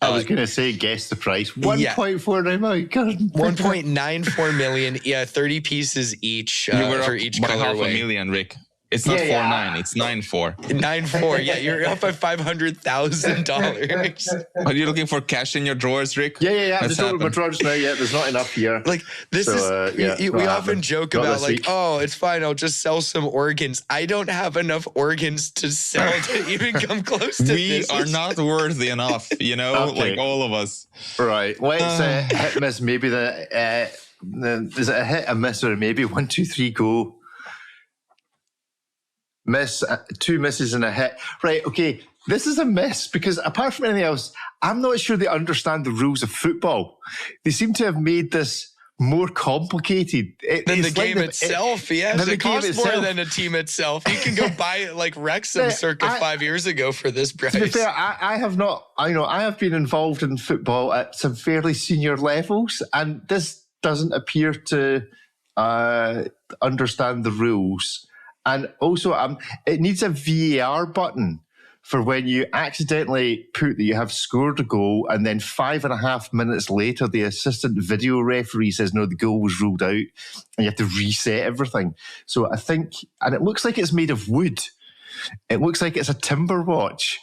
I was going to say, guess the price. 1.4, my God. 1.94 million. Yeah, 30 pieces each for each colorway. $500,000, Rick. It's not 4.9, it's 9.4. 9.4, yeah, you're up by $500,000. Are you looking for cash in your drawers, Rick? Yeah. I'm just looking at my drawers now. Yeah, there's not enough here. Like this we often joke about like, oh, it's fine, I'll just sell some organs. I don't have enough organs to sell to even come close to this. We are not worthy enough, like all of us. Right. Let's hit miss. Maybe is it a hit, a miss, or maybe 1, 2, 3, go? Miss, 2 misses and a hit. Right, okay. This is a miss because apart from anything else, I'm not sure they understand the rules of football. They seem to have made this more complicated. Than the game itself, yes. It costs more than a team itself. You can go buy it like Wrexham circa 5 years ago for this price. To be fair, I have not, I have been involved in football at some fairly senior levels, and this doesn't appear to understand the rules. And also, it needs a VAR button for when you accidentally put that you have scored a goal and then 5.5 minutes later, the assistant video referee says, no, the goal was ruled out and you have to reset everything. So I think, and it looks like it's made of wood. It looks like it's a timber watch.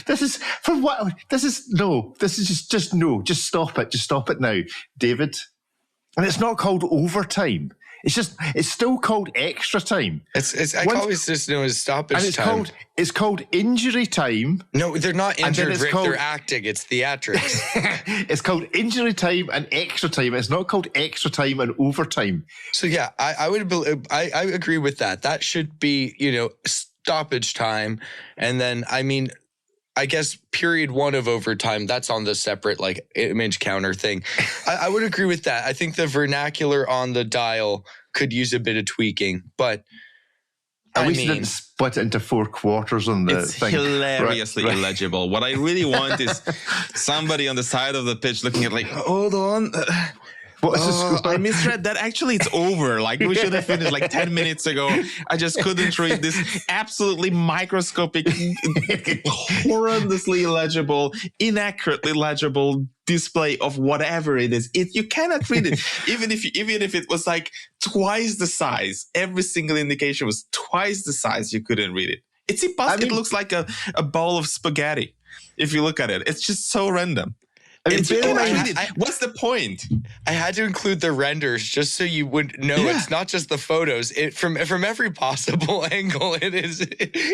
This is for what? This is no. This is just no. Just stop it. Just stop it now, David. And it's not called overtime. It's still called extra time. I always just know it's stoppage and time. It's called injury time. No, they're not injured, Rick. They're acting. It's theatrics. It's called injury time and extra time. It's not called extra time and overtime. So yeah, I agree with that. That should be, stoppage time. And then, I guess period 1 of overtime, that's on the separate image counter thing. I would agree with that. I think the vernacular on the dial could use a bit of tweaking, but at least didn't split it into 4 quarters on the thing. It's hilariously illegible. What I really want is somebody on the side of the pitch looking at hold on. What is the score? I misread that. Actually, it's over. We should have finished 10 minutes ago. I just couldn't read this absolutely microscopic, horrendously illegible, inaccurately legible display of whatever it is. You cannot read it. even if it was twice the size, every single indication was twice the size, you couldn't read it. It's impossible. It looks like a bowl of spaghetti. If you look at it, it's just so random. What's the point? I had to include the renders just so you would know it's not just the photos. From every possible angle, it is.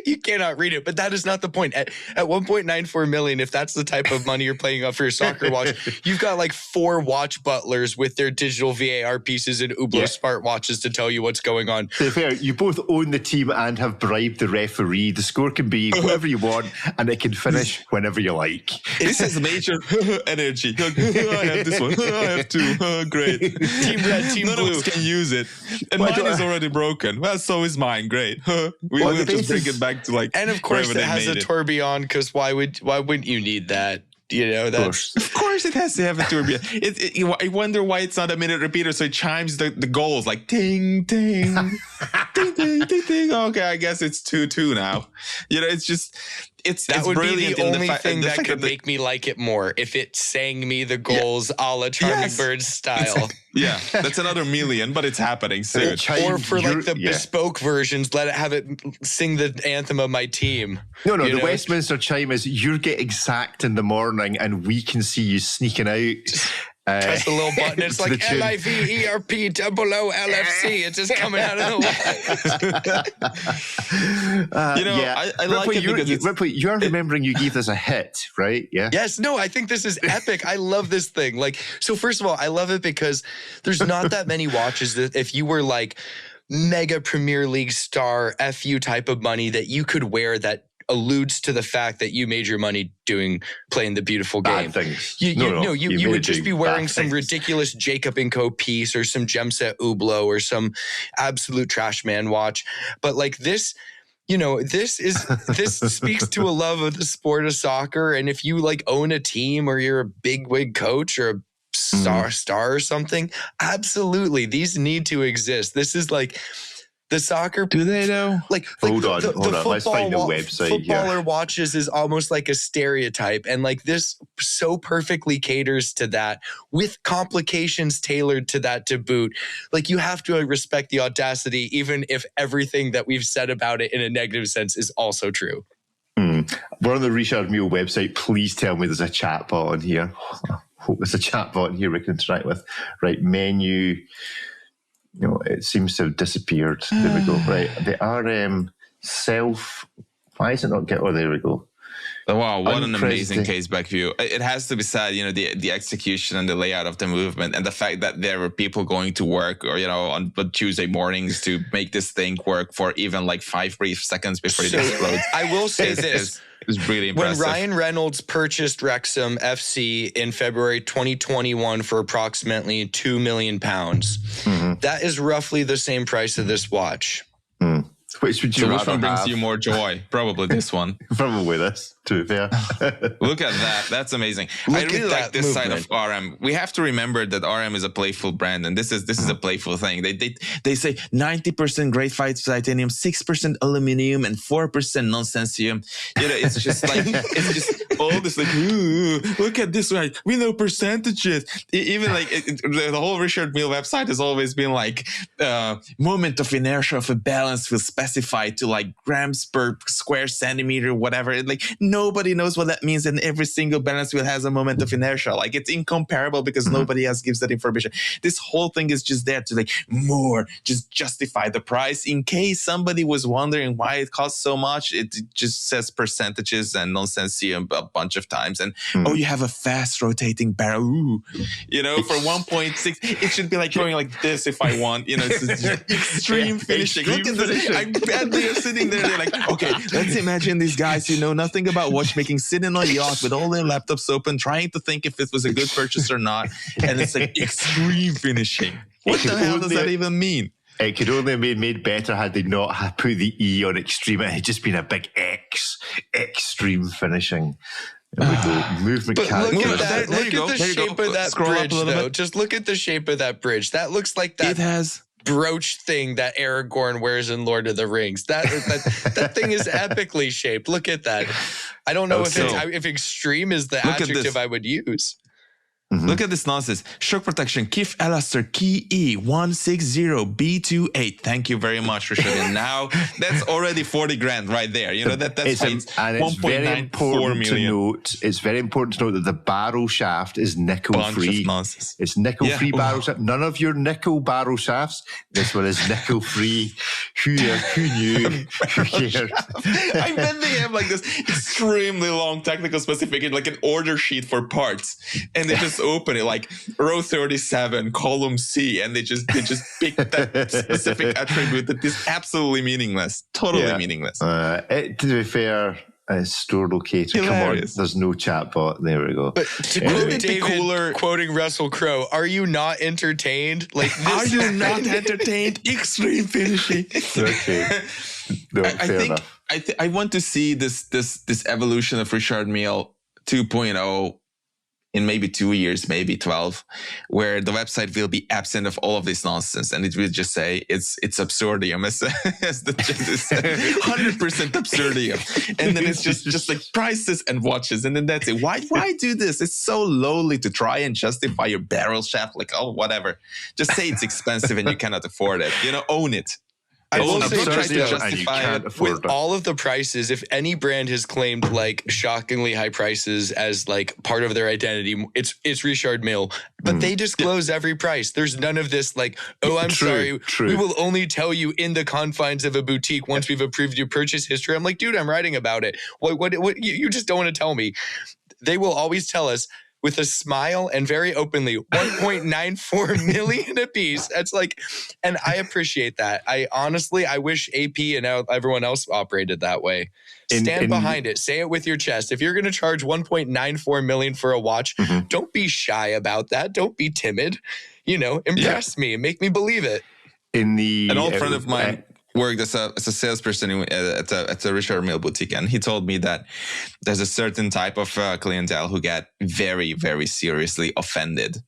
You cannot read it, but that is not the point. At 1.94 million, if that's the type of money you're playing up for your soccer watch, you've got 4 watch butlers with their digital VAR pieces and Hublot smart watches to tell you what's going on. To be fair, you both own the team and have bribed the referee. The score can be whatever you want, and it can finish whenever you like. This is major, and energy. Like, I have this one. I have two. Great. Team red, team None blue. of us can use it. And Why mine is already broken. Well, so is mine. Great. We'll just bring it back to like. And of course, wherever it they has a made it. tourbillon, because why wouldn't you need that? You know, that's Of course, it has to have a tourbillon. I wonder why it's not a minute repeater, so it chimes the goals like ting ting, ting ting ting ting. Okay, I guess it's 2-2 now. You know, it's just that would be brilliant the in only thing the that fact could make me like it more, if it sang me the goals a la Charming Birds style. Yeah, that's another million, but it's happening soon. Or for like the bespoke versions, let it have it sing the anthem of my team. No, the Westminster chime is you get exact in the morning and we can see you sneaking out. Press the little button. It's like LIVERP00LFC. It's just coming out of the I like Ripley, it because Ripley, you're remembering you gave this a hit, right? Yeah. Yes. No, I think this is epic. I love this thing. Like, so first of all, I love it because there's not that many watches that if you were like mega Premier League star FU type of money that you could wear that alludes to the fact that you made your money playing the beautiful game. Bad things. You would just be wearing some ridiculous Jacob & Co. piece or some Gemset Hublot or some absolute trash man watch. But like this, this speaks to a love of the sport of soccer. And if you like own a team or you're a big wig coach or a star or something, absolutely, these need to exist. This is like the soccer. Do they though? Like hold on. Let's find the website. Footballer watches is almost like a stereotype, and like this so perfectly caters to that, with complications tailored to that to boot. Like you have to respect the audacity, even if everything that we've said about it in a negative sense is also true. We're on the Richard Mille website. Please tell me there's a chat bot on here. I hope there's a chat bot in here we can interact with. Right, menu. It seems to have disappeared. There we go. Right. The RM why is it not get? Oh, there we go. Wow, what an amazing case back view. It has to be said, the execution and the layout of the movement and the fact that there were people going to work or, on Tuesday mornings to make this thing work for even like 5 brief seconds before it explodes. I will say this. It's really impressive. When Ryan Reynolds purchased Wrexham FC in February 2021 for approximately £2 million, that is roughly the same price of this watch. Which would you which one brings you more joy? Probably this one. Probably this, to be fair. Look at that. That's amazing. I really like this side of RM. We have to remember that RM is a playful brand, and this is a playful thing. They say 90% graphite titanium, 6% aluminum, and 4% nonsensium. It's just like all this like, ooh, look at this one. We know percentages. Even like the whole Richard Mille website has always been like moment of inertia of a balance will specified to like grams per square centimeter, whatever. Like nobody knows what that means, and every single balance wheel has a moment of inertia. Like it's incomparable because nobody else gives that information. This whole thing is just there to like just justify the price. In case somebody was wondering why it costs so much, it just says percentages and nonsensium a bunch of times. And you have a fast rotating barrel. Ooh. For 1.6, it should be like going like this if I want. It's extreme finishing. Look at this. I bet they're sitting there. They're like, okay, let's imagine these guys who know nothing about watchmaking sitting on a yacht with all their laptops open, trying to think if it was a good purchase or not. And it's like extreme finishing. What the hell does that even mean? It could only have been made better had they not put the E on extreme. It had just been a big X, extreme finishing. Movement characteristics. Look at the shape of that bridge, though. Just look at the shape of that bridge. That looks like that. It has brooch thing that Aragorn wears in Lord of the Rings. That thing is epically shaped. Look at that. I don't know if extreme is the adjective I would use. Look at this nonsense. Shock protection, Kif Elaster, Key E160B28. Thank you very much, Richard. And now that's already 40 grand right there. That's it's very important to note. It's very important to note that the barrel shaft is nickel free. It's nickel free barrel shaft. None of your nickel barrel shafts. This one is nickel free. Who knew? Who cared? I bet they have like this extremely long technical specification, like an order sheet for parts, and they just open it like row 37, column C, and they just pick that specific attribute that is absolutely meaningless, totally meaningless. To be fair, store locator. Hilarious. Come on, there's no chatbot. There we go. But to quote David, quoting Russell Crowe, are you not entertained? Like, are you not entertained? Extreme finishing. Okay. No, fair enough. I want to see this evolution of Richard Mille 2.0 in maybe 2 years, maybe 12, where the website will be absent of all of this nonsense, and it will just say it's absurdium, as the gender said, 100% absurdium, and then it's just like prices and watches, and then that's it. Why do this? It's so lowly to try and justify your barrel shaft, like, oh, whatever. Just say it's expensive and you cannot afford it. Own it. I will say, try to justify it with all of the prices, if any brand has claimed like shockingly high prices as like part of their identity, it's Richard Mille. But they disclose every price. There's none of this like, oh, I'm sorry, we will only tell you in the confines of a boutique once we've approved your purchase history. I'm like, dude, I'm writing about it. What you just don't want to tell me. They will always tell us, with a smile and very openly, 1.94 million a piece. That's like, and I appreciate that. I wish AP and everyone else operated that way. Stand behind it. Say it with your chest. If you're going to charge 1.94 million for a watch, don't be shy about that. Don't be timid. Impress me and make me believe it. An old friend of mine worked as a salesperson at a Richard Mille boutique, and he told me that there's a certain type of clientele who get very, very seriously offended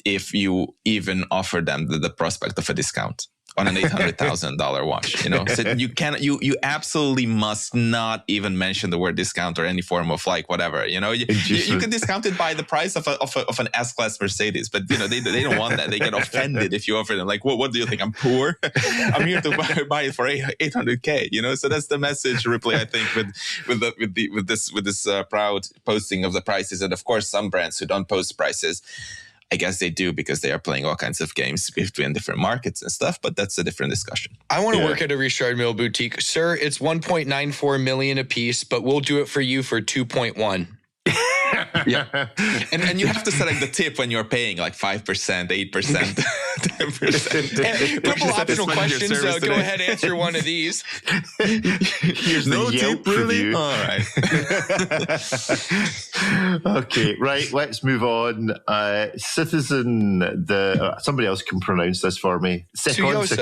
if you even offer them the prospect of a discount on an $800,000 watch. So you absolutely must not even mention the word discount or any form of like whatever. You can discount it by the price of an S-Class Mercedes, but they don't want that. They get offended if you offer them like, what do you think? I'm poor. I'm here to buy it for $800K. So that's the message, Ripley. I think with this proud posting of the prices, and of course some brands who don't post prices. I guess they do because they are playing all kinds of games between different markets and stuff, but that's a different discussion. I want to work at a Richard Mille boutique. Sir, it's 1.94 million a piece, but we'll do it for you for 2.1. Yeah. And you have to select the tip when you're paying like 5%, 8%, 10%. A couple optional questions. Go ahead, answer one of these. Here's no the Yelp tip, really? review. All right. Okay, right. Let's move on. Citizen, somebody else can pronounce this for me. Suyosa.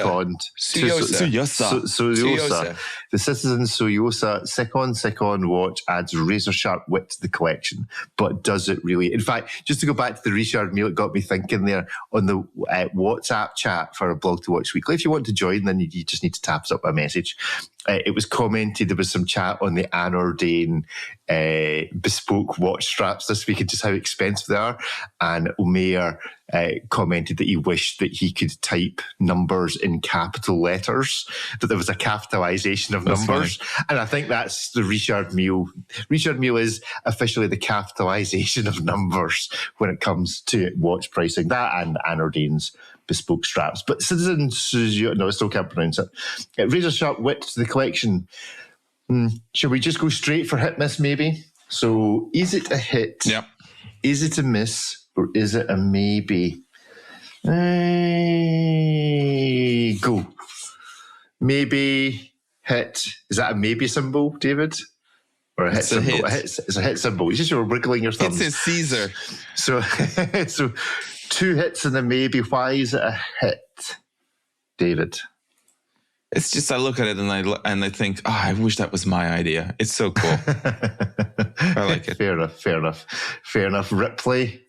The Citizen Suyosa Second watch adds razor sharp wit to the collection, but does it really? In fact, just to go back to the Richard Mille, it got me thinking there on the WhatsApp chat for aBlogtoWatch Weekly. If you want to join, then you just need to tap us up a message. It was commented, there was some chat on the Anordain bespoke watch straps this week and just how expensive they are. And Omega commented that he wished that he could type numbers in capital letters, that there was a capitalization of numbers. Funny. And I think that's the Richard Mille. Richard Mille is officially the capitalization of numbers when it comes to watch pricing. That and Anordain's bespoke straps. But Citizen Suzuki, no, I still can't pronounce it. Razor sharp wit to the collection. Shall we just go straight for hit miss maybe? So is it a hit? Yep. Is it a miss? Or is it a maybe? Go. Maybe hit. Is that a maybe symbol, David? Or a hit symbol? It's a hit symbol. It's just you're wiggling your thumbs. It's a Caesar. So 2 hits and a maybe. Why is it a hit, David? It's just I look at it and I think, I wish that was my idea. It's so cool. I like it. Fair enough. Ripley.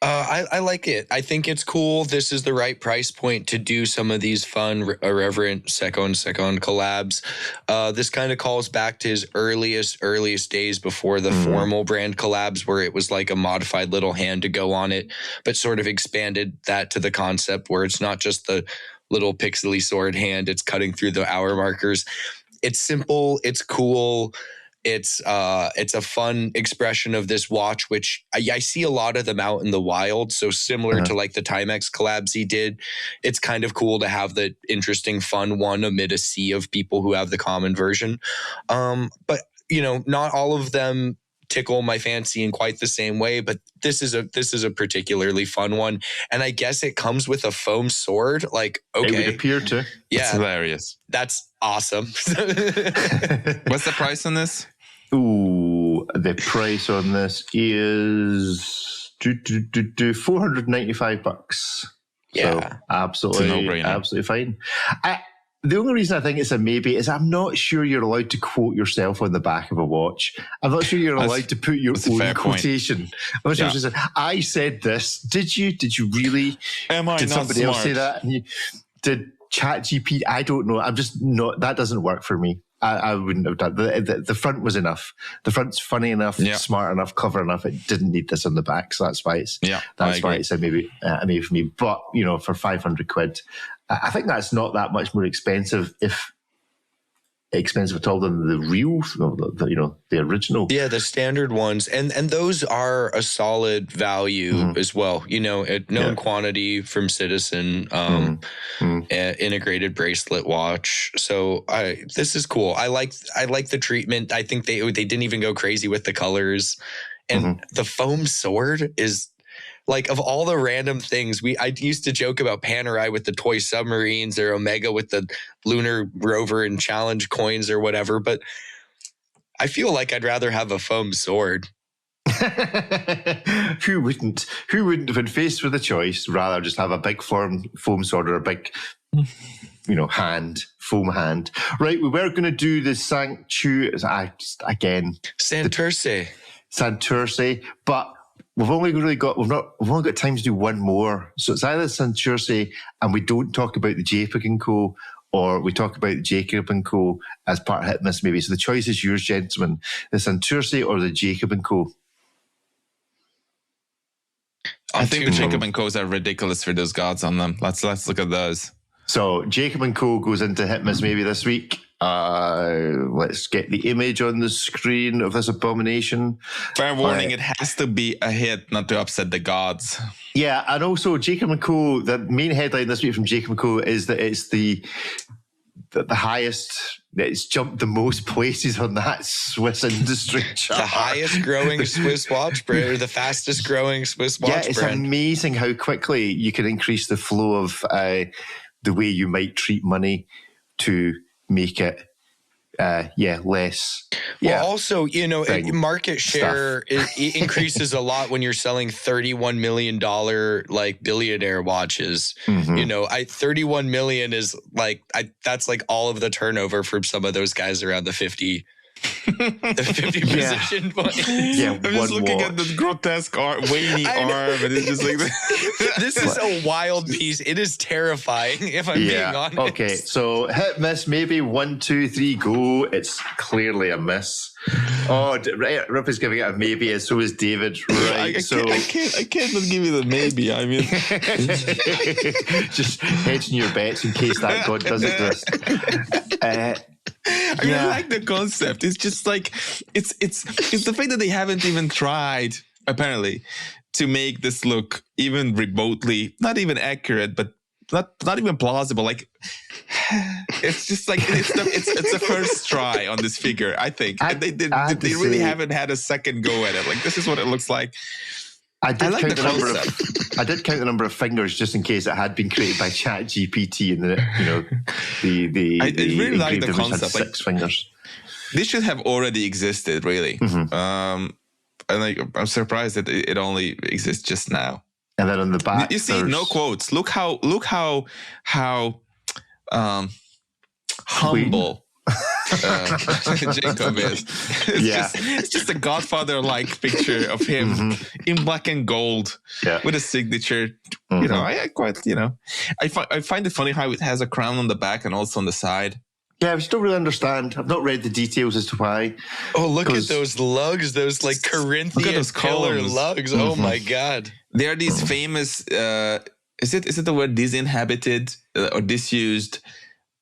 I like it. I think it's cool. This is the right price point to do some of these fun, irreverent second collabs. This kind of calls back to his earliest days before the formal brand collabs, where it was like a modified little hand to go on it, but sort of expanded that to the concept where it's not just the little pixely sword hand. It's cutting through the hour markers. It's simple. It's cool. It's a fun expression of this watch, which I see a lot of them out in the wild. So similar to like the Timex collabs he did, it's kind of cool to have the interesting, fun one amid a sea of people who have the common version. But not all of them tickle my fancy in quite the same way, but this is a particularly fun one, and I guess it comes with a foam sword. Like, okay, it would appear to. Yeah, it's hilarious. That's awesome. What's the price on this? Ooh, the price on this is $495. Yeah, so absolutely fine. The only reason I think it's a maybe is I'm not sure you're allowed to quote yourself on the back of a watch. I'm not sure you're allowed to put your own quotation. I'm not sure I said this. Did you? Did you really? Did somebody else say that? Did ChatGPT? I don't know. I'm just not. That doesn't work for me. I wouldn't have done. The front was enough. The front's funny enough, smart enough, clever enough. It didn't need this on the back, so that's why it's a maybe for me. But for £500, I think that's not that much more expensive, if expensive at all, than the real, the original. Yeah, the standard ones, and those are a solid value as well. A known quantity from Citizen, integrated bracelet watch. So this is cool. I like the treatment. I think they didn't even go crazy with the colors, and the foam sword is. Like, of all the random things, I used to joke about Panerai with the toy submarines, or Omega with the lunar rover and challenge coins or whatever, but I feel like I'd rather have a foam sword. Who wouldn't? Who wouldn't, when faced with a choice, rather just have a big foam sword or a big, foam hand? Right, we were going to do the Santurce, but we've only got time to do one more. So it's either Santurce and we don't talk about the JPEG & Co., or we talk about the Jacob & Co. as part of Hitmiss maybe. So the choice is yours, gentlemen. The Santurce or the Jacob & Co. I think the Jacob & Co.'s are ridiculous for those gods on them. Let's look at those. So Jacob & Co. goes into Hitmiss maybe this week. Let's get the image on the screen of this abomination. Fair warning, it has to be a hit not to upset the gods. Yeah, and also Jacob & Co., the main headline this week from Jacob & Co. is that it's the highest, it's jumped the most places on that Swiss industry chart. The highest growing Swiss watch brand, or the fastest growing Swiss watch brand. Yeah, it's amazing how quickly you can increase the flow of the way you might treat money to make it less. Well, also, market share increases a lot when you're selling $31 million like billionaire watches. 31 million is that's like all of the turnover from some of those guys around the 50 position point. Yeah, I'm just looking at the grotesque veiny arm, and it's just like this is a wild piece. It is terrifying, if I'm being honest. Okay, so hit miss, maybe 1, 2, 3, go. It's clearly a miss. Oh, Ripley's giving it a maybe, and so is David. Right, I can't not give you the maybe. I mean, just hedging your bets in case that god does exist. I like the concept. It's just like it's the fact that they haven't even tried, apparently, to make this look even remotely, not even accurate, but not even plausible. Like, it's just like it's a first try on this figure. I think they really haven't had a second go at it. Like, this is what it looks like. I did count the number of fingers just in case it had been created by ChatGPT, and I really like the concept. Had 6 fingers. This should have already existed, really. And I'm surprised that it only exists just now. And then on the back, you see, no quotes. Look how humble Jacob is. It's just a Godfather-like picture of him in black and gold with a signature. I find it funny how it has a crown on the back and also on the side. Yeah, I still really understand. I've not read the details as to why. Oh, look at those lugs, those like Corinthian pillar lugs. Oh my God. There are these famous, is it the word disinhabited or disused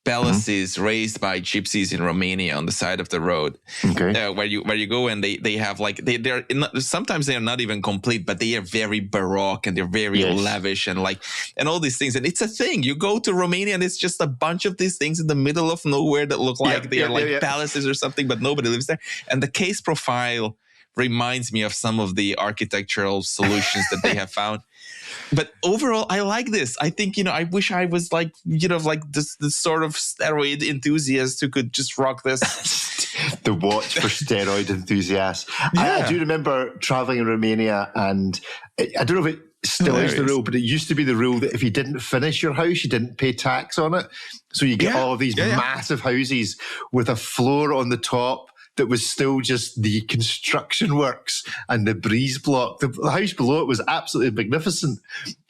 palaces raised by gypsies in Romania on the side of the road, where you go and they have like they're sometimes they are not even complete, but they are very baroque and they're very lavish and all these things. And it's a thing. You go to Romania and it's just a bunch of these things in the middle of nowhere that look like they are palaces or something, but nobody lives there. And the case profile reminds me of some of the architectural solutions that they have found. But overall, I like this. I think, I wish I was like this sort of steroid enthusiast who could just rock this. the watch for steroid enthusiasts. Yeah. I do remember traveling in Romania, and I don't know if it still is the rule, but it used to be the rule that if you didn't finish your house, you didn't pay tax on it. So you get all of these massive houses with a floor on the top that was still just the construction works and the breeze block. The house below it was absolutely magnificent,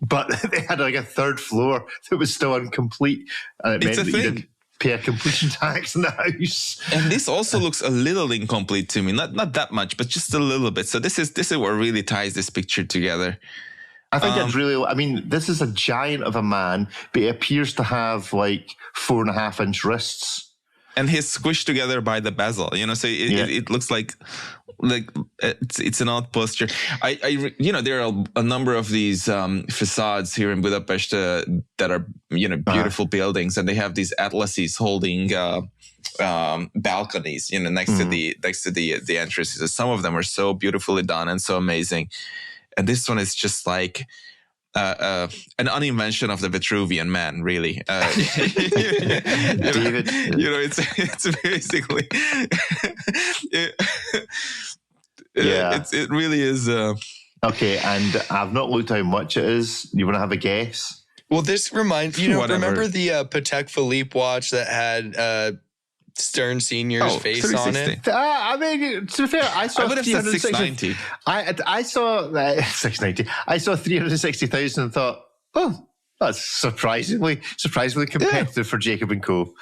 but they had like a third floor that was still incomplete. And it meant that you didn't pay a completion tax in the house. And this also looks a little incomplete to me. Not that much, but just a little bit. So this is what really ties this picture together. I think it's really, I mean, this is a giant of a man, but he appears to have like 4.5-inch wrists. And he's squished together by the bezel, so it looks like it's an odd posture. There are a number of these facades here in Budapest that are, beautiful buildings, and they have these atlases holding balconies, next to the entrances. Some of them are so beautifully done and so amazing. And this one is just like an uninvention of the Vitruvian Man, really. David, it's basically, it really is. Okay, and I've not looked how much it is. You want to have a guess? Well, this reminds remember the Patek Philippe watch that had Stern Senior's face on it? I mean, to be fair, I saw 690. I saw 690. I saw 360,000 and thought, oh, that's surprisingly competitive for Jacob & Co.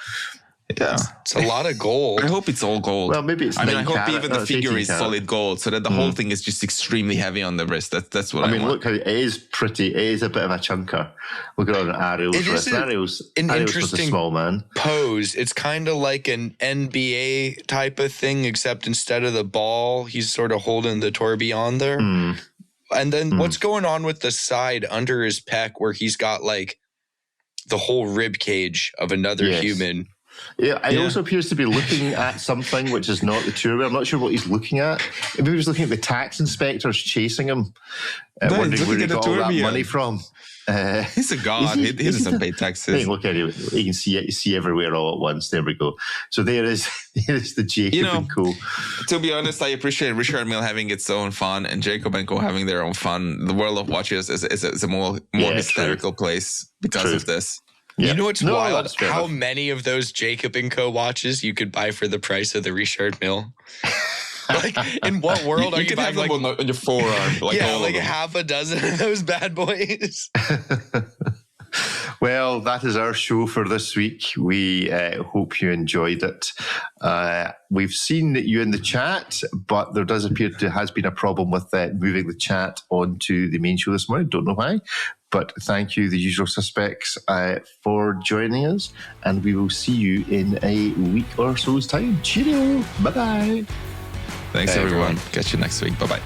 Yeah, it's a lot of gold. I hope it's all gold. Well, maybe it's. I hope even the figure is solid gold, so that the whole thing is just extremely heavy on the wrist. That's what I mean. Look how it is pretty. It is a bit of a chunker. Look at Ariel's wrist. Ariel's was a small man. Pose. It's kind of like an NBA type of thing, except instead of the ball, he's sort of holding the tourbillon there. And then what's going on with the side under his pec, where he's got like the whole rib cage of another human? Yeah, he also appears to be looking at something which is not the tourbillon. I'm not sure what he's looking at. Maybe he was looking at the tax inspectors chasing him, wondering where he got all that money from. He's a god. He doesn't pay taxes. Hey, look at it. You can see everywhere all at once. There we go. So there's the Jacob & Co. To be honest, I appreciate Richard Mille having its own fun and Jacob & Co. having their own fun. The world of watches is a more hysterical place because of this. Yeah. You know what's wild? How many of those Jacob & Co. watches you could buy for the price of the Richard Mille? Like, in what world are you buying? Have them on your forearm. Like half a dozen of those bad boys. Well, that is our show for this week. We hope you enjoyed it. We've seen you in the chat, but there does appear to has been a problem with moving the chat onto the main show this morning. Don't know why. But thank you, the usual suspects, for joining us. And we will see you in a week or so's time. Cheerio. Bye-bye. Thanks, everyone. Catch you next week. Bye-bye.